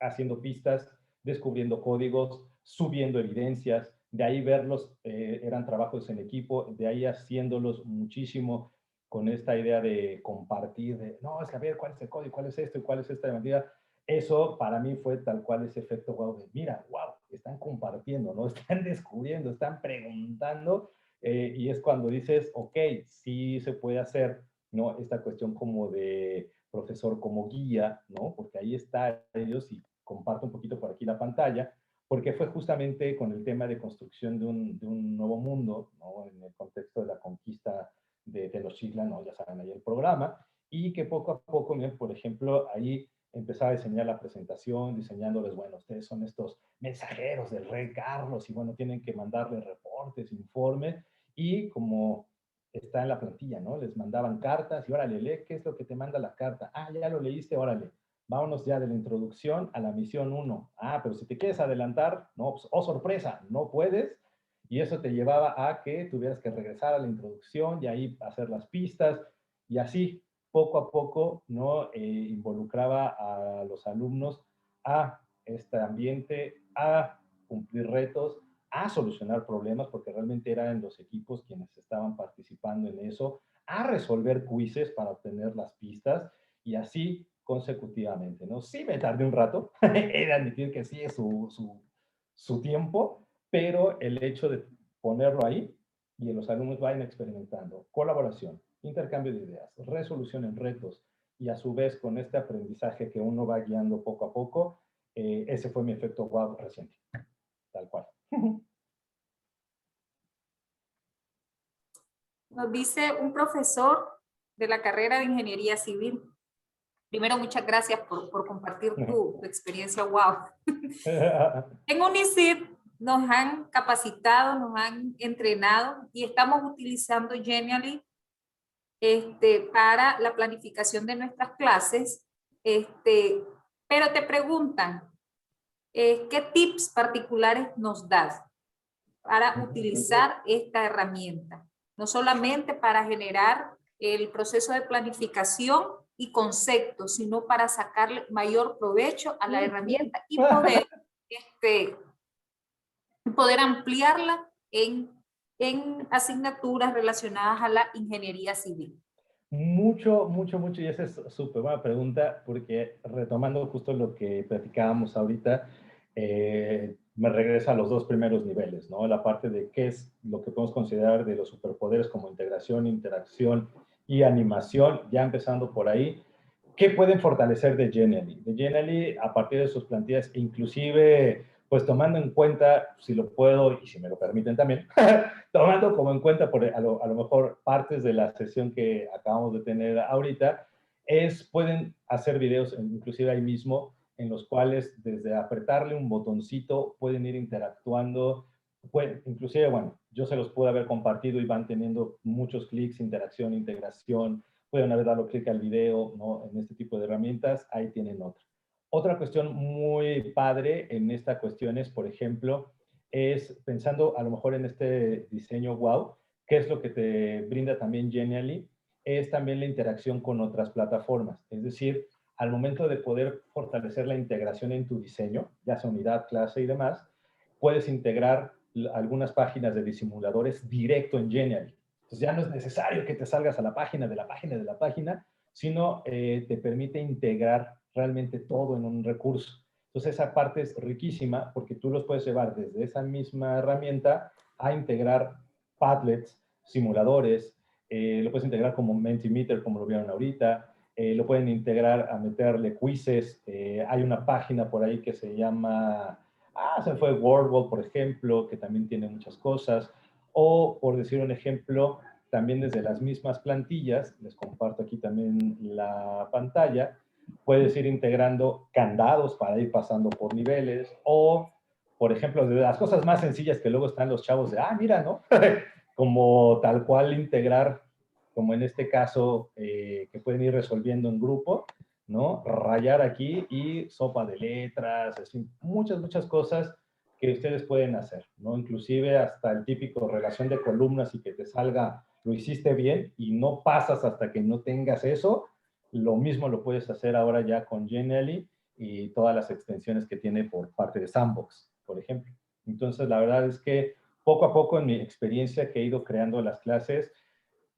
haciendo pistas, descubriendo códigos, subiendo evidencias, de ahí verlos, eran trabajos en equipo, de ahí haciéndolos muchísimo con esta idea de compartir, de, no, es que a ver, ¿cuál es el código? ¿Cuál es esto? ¿Y cuál es esta medida? Eso para mí fue tal cual ese efecto wow de, mira, wow, están compartiendo, ¿no? Están descubriendo, están preguntando, y es cuando dices, ok, sí se puede hacer, ¿no? Esta cuestión como de profesor como guía, ¿no? Porque ahí está ellos y comparto un poquito por aquí la pantalla, porque fue justamente con el tema de construcción de un nuevo mundo, ¿no? En el contexto de la conquista de Tenochtitlan, ¿no? Ya saben ahí el programa, y que poco a poco, por ejemplo, ahí empezaba a diseñar la presentación, diseñándoles, bueno, ustedes son estos mensajeros del rey Carlos y bueno, tienen que mandarle reportes, informes, y como está en la plantilla, ¿no? Les mandaban cartas y órale, lee qué es lo que te manda la carta. Ah, ya lo leíste, órale. Vámonos ya de la introducción a la misión 1. Ah, pero si te quieres adelantar, no, pues, oh, sorpresa, no puedes. Y eso te llevaba a que tuvieras que regresar a la introducción y ahí hacer las pistas. Y así, poco a poco, ¿no? Involucraba a los alumnos a este ambiente, a cumplir retos, a solucionar problemas, porque realmente eran los equipos quienes estaban participando en eso, a resolver quizzes para obtener las pistas y así consecutivamente, ¿no? Sí me tardé un rato, he de admitir que sí es su tiempo, pero el hecho de ponerlo ahí y los alumnos vayan experimentando colaboración, intercambio de ideas, resolución en retos y a su vez con este aprendizaje que uno va guiando poco a poco, ese fue mi efecto wow reciente, tal cual. Nos dice un profesor de la carrera de Ingeniería Civil. Primero, muchas gracias por compartir tu experiencia. Wow. En UNICID nos han capacitado, nos han entrenado y estamos utilizando Genially para la planificación de nuestras clases. Pero te preguntan, ¿qué tips particulares nos das para utilizar esta herramienta? No solamente para generar el proceso de planificación y conceptos, sino para sacarle mayor provecho a la herramienta y poder ampliarla en asignaturas relacionadas a la ingeniería civil. Mucho, mucho, mucho, y esa es súper buena pregunta, porque retomando justo lo que platicábamos ahorita, me regresa a los dos primeros niveles, ¿no? La parte de qué es lo que podemos considerar de los superpoderes como integración, interacción y animación, ya empezando por ahí. ¿Qué pueden fortalecer de Genially? De Genially, a partir de sus plantillas, inclusive, pues tomando en cuenta, si lo puedo y si me lo permiten también, tomando como en cuenta a lo mejor partes de la sesión que acabamos de tener ahorita, pueden hacer videos, inclusive ahí mismo, en los cuales desde apretarle un botoncito pueden ir interactuando, inclusive, bueno, yo se los pude haber compartido y van teniendo muchos clics, interacción, integración, pueden haber dado clic al video, ¿no? En este tipo de herramientas, ahí tienen otra. Otra cuestión muy padre en esta cuestión es, por ejemplo, es pensando a lo mejor en este diseño wow, ¿qué es lo que te brinda también Genially? Es también la interacción con otras plataformas. Es decir, al momento de poder fortalecer la integración en tu diseño, ya sea unidad, clase y demás, puedes integrar algunas páginas de disimuladores directo en Genially. Entonces ya no es necesario que te salgas a la página de la página de la página, sino te permite integrar realmente todo en un recurso. Entonces esa parte es riquísima porque tú los puedes llevar desde esa misma herramienta a integrar Padlets, simuladores, lo puedes integrar como Mentimeter, como lo vieron ahorita, lo pueden integrar a meterle quizzes, hay una página por ahí que se llama, se fue Wordwall, por ejemplo, que también tiene muchas cosas, o por decir un ejemplo, también desde las mismas plantillas, les comparto aquí también la pantalla, puedes ir integrando candados para ir pasando por niveles, o, por ejemplo, de las cosas más sencillas que luego están los chavos de, mira, ¿no? Como tal cual integrar, como en este caso, que pueden ir resolviendo en grupo, ¿no? Rayar aquí y sopa de letras, así, muchas, muchas cosas que ustedes pueden hacer, ¿no? Inclusive hasta el típico relación de columnas y que te salga, lo hiciste bien y no pasas hasta que no tengas eso, lo mismo lo puedes hacer ahora ya con Genially y todas las extensiones que tiene por parte de Sandbox, por ejemplo. Entonces, la verdad es que poco a poco en mi experiencia que he ido creando las clases,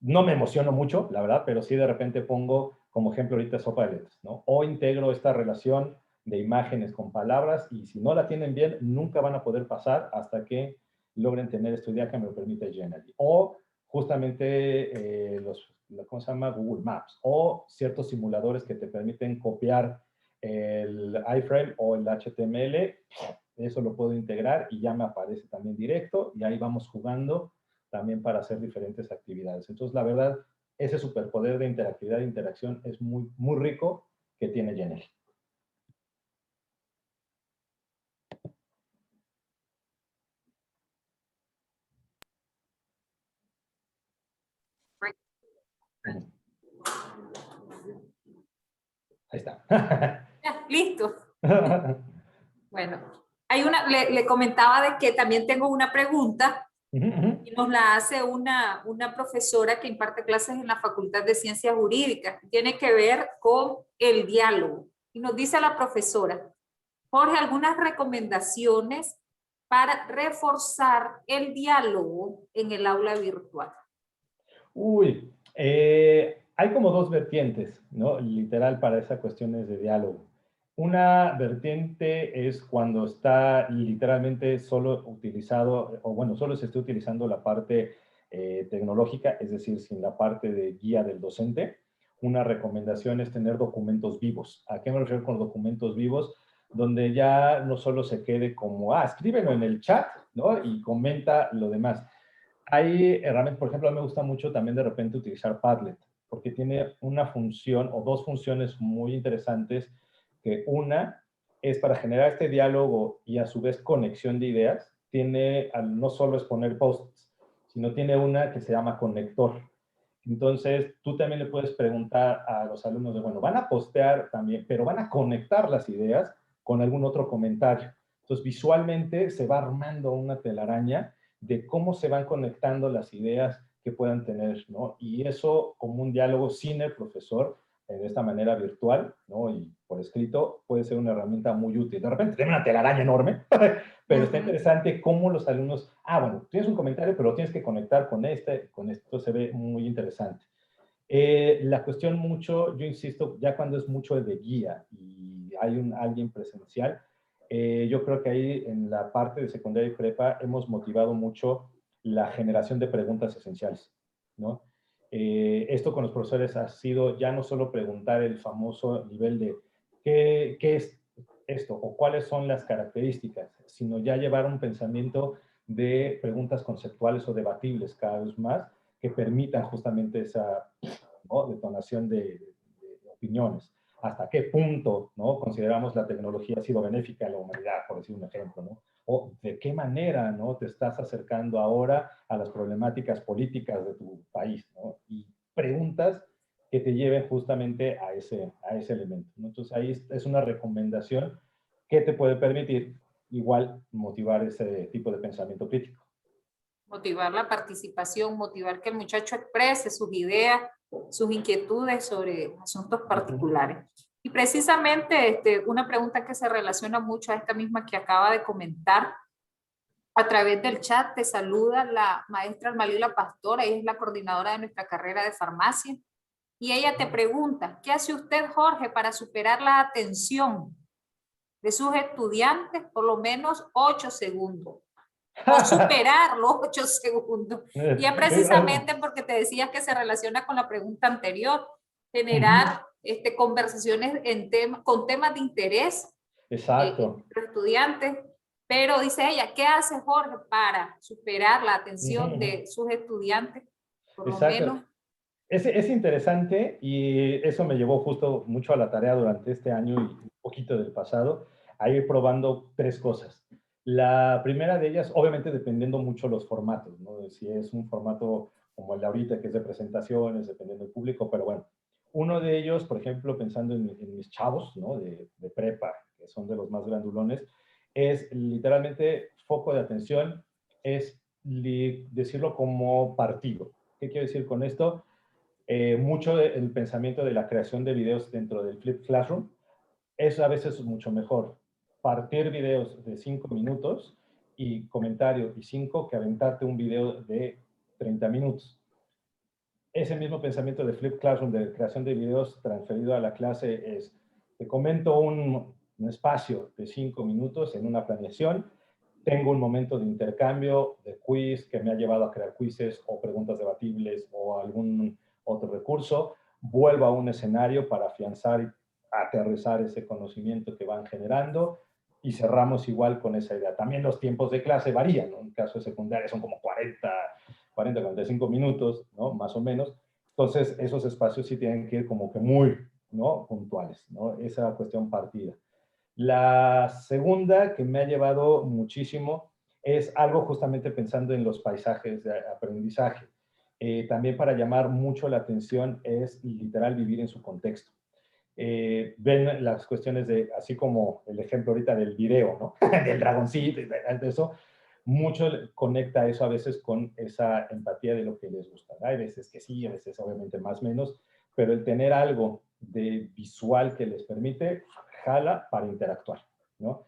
no me emociono mucho, la verdad, pero sí de repente pongo como ejemplo ahorita sopa de letras, ¿no? O integro esta relación de imágenes con palabras y si no la tienen bien, nunca van a poder pasar hasta que logren tener esta idea que me lo permite Genially. O justamente ¿cómo se llama? Google Maps o ciertos simuladores que te permiten copiar el iframe o el HTML, eso lo puedo integrar y ya me aparece también directo y ahí vamos jugando también para hacer diferentes actividades. Entonces, la verdad, ese superpoder de interactividad e interacción es muy, muy rico que tiene Genially. Ahí está. Ya, listo. Bueno, le comentaba de que también tengo una pregunta y nos la hace una profesora que imparte clases en la Facultad de Ciencias Jurídicas. Tiene que ver con el diálogo. Y nos dice la profesora, Jorge, algunas recomendaciones para reforzar el diálogo en el aula virtual. Uy, hay como dos vertientes, ¿no? Literal para esas cuestiones de diálogo. Una vertiente es cuando está literalmente solo utilizado, o bueno, solo se está utilizando la parte tecnológica, es decir, sin la parte de guía del docente. Una recomendación es tener documentos vivos. ¿A qué me refiero con documentos vivos? Donde ya no solo se quede como, escríbelo en el chat, ¿no? Y comenta lo demás. Hay herramientas, por ejemplo, a mí me gusta mucho también de repente utilizar Padlet, porque tiene una función o dos funciones muy interesantes, que una es para generar este diálogo y a su vez conexión de ideas. Tiene, no solo es poner posts, sino tiene una que se llama conector. Entonces, tú también le puedes preguntar a los alumnos de, bueno, van a postear también, pero van a conectar las ideas con algún otro comentario. Entonces, visualmente se va armando una telaraña de cómo se van conectando las ideas que puedan tener, ¿no? Y eso como un diálogo sin el profesor, de esta manera virtual, ¿no? Y por escrito, puede ser una herramienta muy útil. De repente tiene una telaraña enorme, pero está interesante cómo los alumnos, bueno, tienes un comentario, pero lo tienes que conectar con esto se ve muy interesante. La cuestión mucho, yo insisto, ya cuando es mucho de guía y hay alguien presencial, yo creo que ahí en la parte de secundaria y prepa hemos motivado mucho la generación de preguntas esenciales, ¿no? Esto con los profesores ha sido ya no solo preguntar el famoso nivel de qué es esto o cuáles son las características, sino ya llevar un pensamiento de preguntas conceptuales o debatibles cada vez más que permitan justamente esa, ¿no?, detonación de opiniones. ¿Hasta qué punto, ¿no?, consideramos la tecnología ha sido benéfica a la humanidad, por decir un ejemplo, ¿no? O de qué manera, ¿no?, te estás acercando ahora a las problemáticas políticas de tu país, ¿no? Y preguntas que te lleven justamente a ese elemento, ¿no? Entonces ahí es una recomendación que te puede permitir igual motivar ese tipo de pensamiento crítico. Motivar la participación, motivar que el muchacho exprese sus ideas, sus inquietudes sobre asuntos particulares. Y precisamente una pregunta que se relaciona mucho a esta misma que acaba de comentar, a través del chat te saluda la maestra Almalila Pastora, ella es la coordinadora de nuestra carrera de farmacia, y ella te pregunta, ¿qué hace usted, Jorge, para superar la atención de sus estudiantes por lo menos 8 segundos? O superar los 8 segundos. Y es precisamente porque te decías que se relaciona con la pregunta anterior, generar conversaciones con temas de interés Exacto. entre estudiantes. Pero dice ella, ¿qué hace Jorge para superar la atención de sus estudiantes? Por lo Exacto. menos. Es interesante y eso me llevó justo mucho a la tarea durante este año y un poquito del pasado, a ir probando tres cosas. La primera de ellas, obviamente dependiendo mucho los formatos, ¿no? Si es un formato como el de ahorita, que es de presentaciones, dependiendo del público, pero bueno, uno de ellos, por ejemplo, pensando en mis chavos, ¿no?, de prepa, que son de los más grandulones, es literalmente foco de atención, es decirlo como partido. ¿Qué quiero decir con esto? Mucho el pensamiento de la creación de videos dentro del Flip Classroom es a veces mucho mejor partir videos de 5 minutos y comentario y 5 que aventarte un video de 30 minutos. Ese mismo pensamiento de Flip Classroom, de creación de videos transferido a la clase, es, te comento un espacio de 5 minutos en una planeación, tengo un momento de intercambio, de quiz, que me ha llevado a crear quizzes o preguntas debatibles o algún otro recurso, vuelvo a un escenario para afianzar y aterrizar ese conocimiento que van generando y cerramos igual con esa idea. También los tiempos de clase varían, ¿no? En caso de secundaria son como 45 minutos, ¿no?, más o menos. Entonces, esos espacios sí tienen que ir como que muy, ¿no?, puntuales, ¿no? Esa cuestión partida. La segunda que me ha llevado muchísimo es algo justamente pensando en los paisajes de aprendizaje. También para llamar mucho la atención es literal vivir en su contexto. Ven las cuestiones de, así como el ejemplo ahorita del video, ¿no? Del dragoncito y de eso, mucho conecta eso a veces con esa empatía de lo que les gusta. Hay veces que sí, a veces obviamente más o menos, pero el tener algo de visual que les permite, jala para interactuar. ¿no?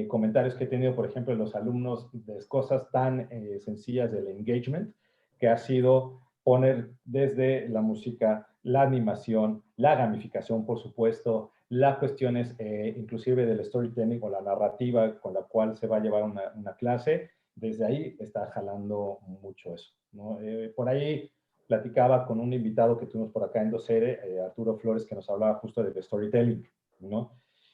Comentarios que he tenido, por ejemplo, de los alumnos de cosas tan sencillas del engagement, que ha sido poner desde la música, la animación, la gamificación, por supuesto, las cuestiones inclusive del storytelling o la narrativa con la cual se va a llevar una clase, desde ahí está jalando mucho eso, ¿no? Por ahí platicaba con un invitado que tuvimos por acá en Docere, Arturo Flores, que nos hablaba justo del storytelling, ¿no?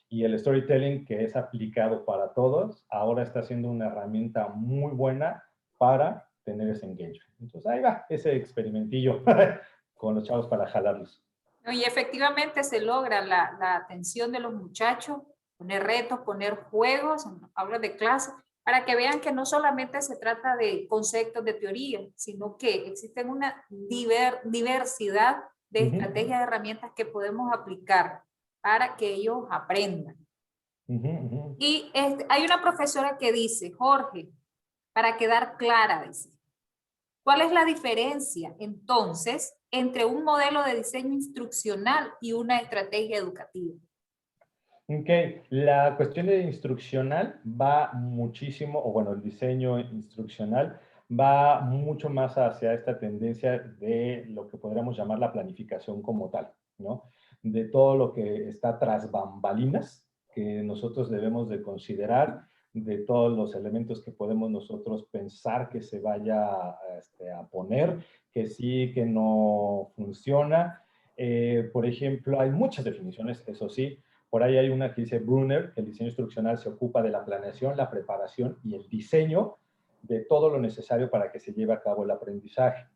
Y el storytelling que es aplicado para todos, ahora está siendo una herramienta muy buena para tener ese engagement. Entonces ahí va ese experimentillo con los chavos para jalarlos. No, y efectivamente se logra la atención de los muchachos, poner retos, poner juegos, habla de clase, para que vean que no solamente se trata de conceptos de teoría, sino que existen una diversidad de estrategias, de herramientas que podemos aplicar para que ellos aprendan. Y hay una profesora que dice, Jorge, para quedar clara, dice, ¿cuál es la diferencia entonces entre un modelo de diseño instruccional y una estrategia educativa? Ok, la cuestión de instruccional va muchísimo, o bueno, el diseño instruccional va mucho más hacia esta tendencia de lo que podríamos llamar la planificación como tal, ¿no? De todo lo que está tras bambalinas, que nosotros debemos de considerar, de todos los elementos que podemos nosotros pensar que se vaya a poner, que sí, que no funciona. Por ejemplo, hay muchas definiciones, eso sí. Por ahí hay una que dice Brunner, que el diseño instruccional se ocupa de la planeación, la preparación y el diseño de todo lo necesario para que se lleve a cabo el aprendizaje.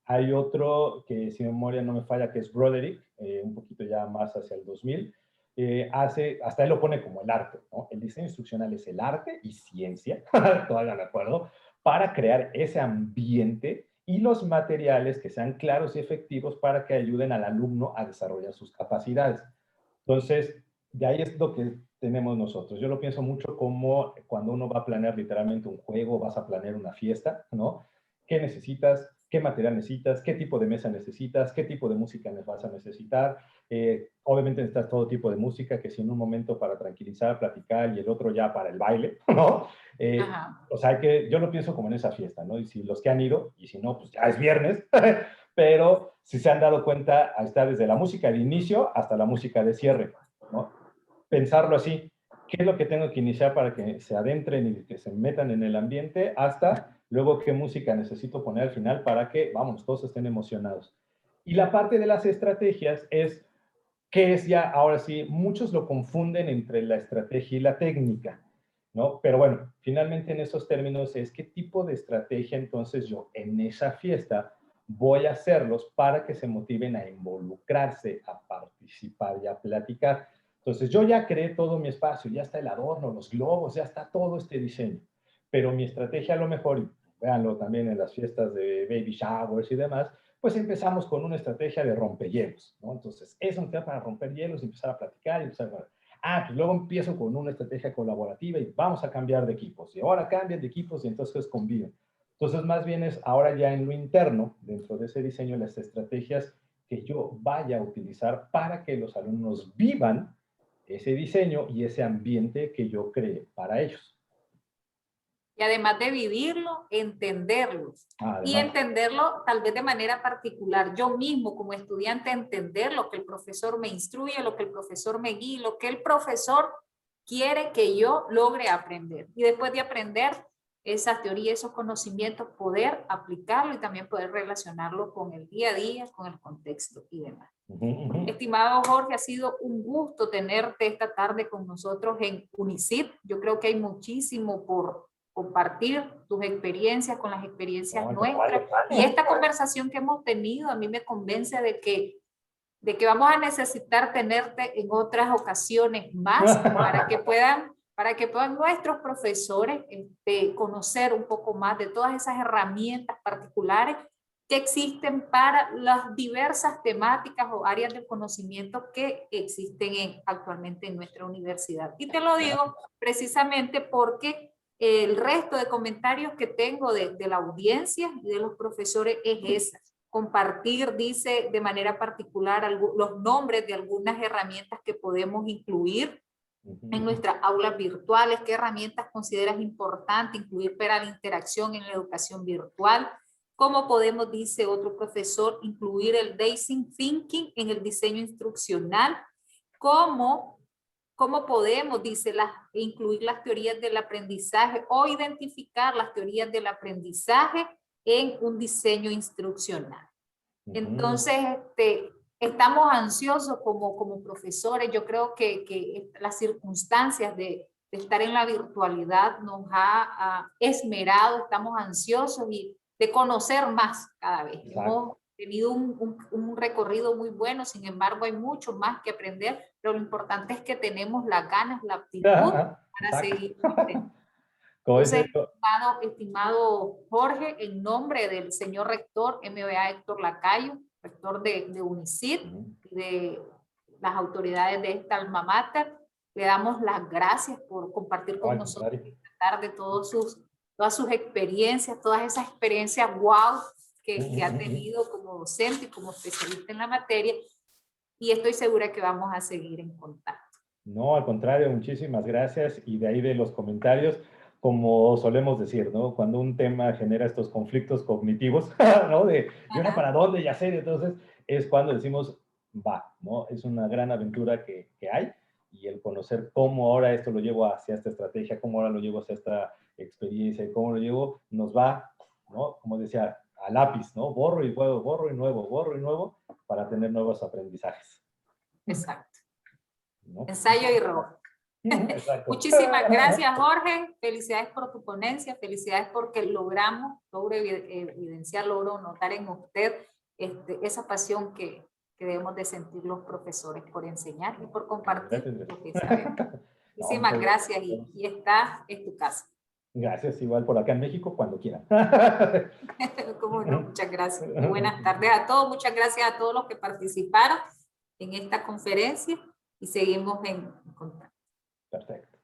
Hay otro que, si memoria no me falla, que es Broderick, un poquito ya más hacia el 2000, hasta él lo pone como el arte, ¿no? El diseño instruccional es el arte y ciencia, todavía me acuerdo, para crear ese ambiente y los materiales que sean claros y efectivos para que ayuden al alumno a desarrollar sus capacidades. Entonces, de ahí es lo que tenemos nosotros. Yo lo pienso mucho como cuando uno va a planear literalmente un juego, vas a planear una fiesta, ¿no? ¿Qué necesitas? ¿Qué material necesitas? ¿Qué tipo de mesa necesitas? ¿Qué tipo de música vas a necesitar? Obviamente necesitas todo tipo de música, que si en un momento para tranquilizar, platicar y el otro ya para el baile, ¿no? O sea, que yo lo pienso como en esa fiesta, ¿no? Y si los que han ido, y si no, pues ya es viernes, pero si se han dado cuenta, está desde la música de inicio hasta la música de cierre, ¿no? Pensarlo así, ¿qué es lo que tengo que iniciar para que se adentren y que se metan en el ambiente? Hasta luego, ¿qué música necesito poner al final para que, vamos, todos estén emocionados? Y la parte de las estrategias es, que es ya, ahora sí, muchos lo confunden entre la estrategia y la técnica, ¿no? Pero bueno, finalmente en esos términos es qué tipo de estrategia entonces yo en esa fiesta voy a hacerlos para que se motiven a involucrarse, a participar y a platicar. Entonces yo ya creé todo mi espacio, ya está el adorno, los globos, ya está todo este diseño, pero mi estrategia a lo mejor, y véanlo también en las fiestas de baby showers y demás, pues empezamos con una estrategia de rompehielos, ¿no? Entonces, eso me queda para romper hielos y empezar a platicar y empezar a... pues luego empiezo con una estrategia colaborativa y vamos a cambiar de equipos. Y ahora cambian de equipos y entonces conviven. Entonces, más bien es ahora ya en lo interno, dentro de ese diseño, las estrategias que yo vaya a utilizar para que los alumnos vivan ese diseño y ese ambiente que yo creé para ellos. Y además de vivirlo, entenderlo. Además. Y entenderlo tal vez de manera particular. Yo mismo como estudiante entender lo que el profesor me instruye, lo que el profesor me guía, lo que el profesor quiere que yo logre aprender. Y después de aprender esa teoría, esos conocimientos, poder aplicarlo y también poder relacionarlo con el día a día, con el contexto y demás. Estimado Jorge, ha sido un gusto tenerte esta tarde con nosotros en UNICIT. Yo creo que hay muchísimo por compartir tus experiencias con las experiencias nuestras. Y esta conversación que hemos tenido a mí me convence de que vamos a necesitar tenerte en otras ocasiones más para que puedan nuestros profesores conocer un poco más de todas esas herramientas particulares que existen para las diversas temáticas o áreas de conocimiento que existen actualmente en nuestra universidad. Y te lo digo precisamente porque el resto de comentarios que tengo de la audiencia y de los profesores es esa. Compartir, dice, de manera particular los nombres de algunas herramientas que podemos incluir en nuestras aulas virtuales? ¿Qué herramientas consideras importante incluir para la interacción en la educación virtual? ¿Cómo podemos, dice otro profesor, incluir el design thinking en el diseño instruccional? ¿Cómo podemos, dice, incluir las teorías del aprendizaje o identificar las teorías del aprendizaje en un diseño instruccional? Entonces, estamos ansiosos como profesores. Yo creo que las circunstancias de estar en la virtualidad nos ha esmerado, estamos ansiosos y de conocer más cada vez. Exacto. Hemos tenido un recorrido muy bueno, sin embargo hay mucho más que aprender, pero lo importante es que tenemos las ganas, la aptitud para seguir aprendiendo. Entonces, estimado Jorge, en nombre del señor rector MBA Héctor Lacayo, rector de UNICIT, y de las autoridades de esta alma mater, le damos las gracias por compartir con nosotros esta tarde todas sus experiencias, todas esas experiencias wow que ha tenido como docente y como especialista en la materia, y estoy segura que vamos a seguir en contacto. No, al contrario, muchísimas gracias, y de ahí de los comentarios, como solemos decir, ¿no? Cuando un tema genera estos conflictos cognitivos, ¿no? De, ¿y ahora para dónde? Ya sé, entonces es cuando decimos, va, ¿no? Es una gran aventura que hay, y el conocer cómo ahora esto lo llevo hacia esta estrategia, cómo ahora lo llevo hacia esta experiencia, y cómo lo llevo, nos va, ¿no? Como decía, a lápiz, ¿no? Borro y nuevo, borro y nuevo, para tener nuevos aprendizajes. Exacto. ¿No? Ensayo y error. Muchísimas gracias, Jorge. Felicidades por tu ponencia, felicidades porque logro evidenciar, logro notar en usted esa pasión que debemos de sentir los profesores por enseñar y por compartir lo que sabemos. Muchísimas gracias, y esta es tu casa. Gracias, igual por acá en México, cuando quieran. Cómo no, muchas gracias. Muy buenas tardes a todos, muchas gracias a todos los que participaron en esta conferencia y seguimos en contacto. Perfecto.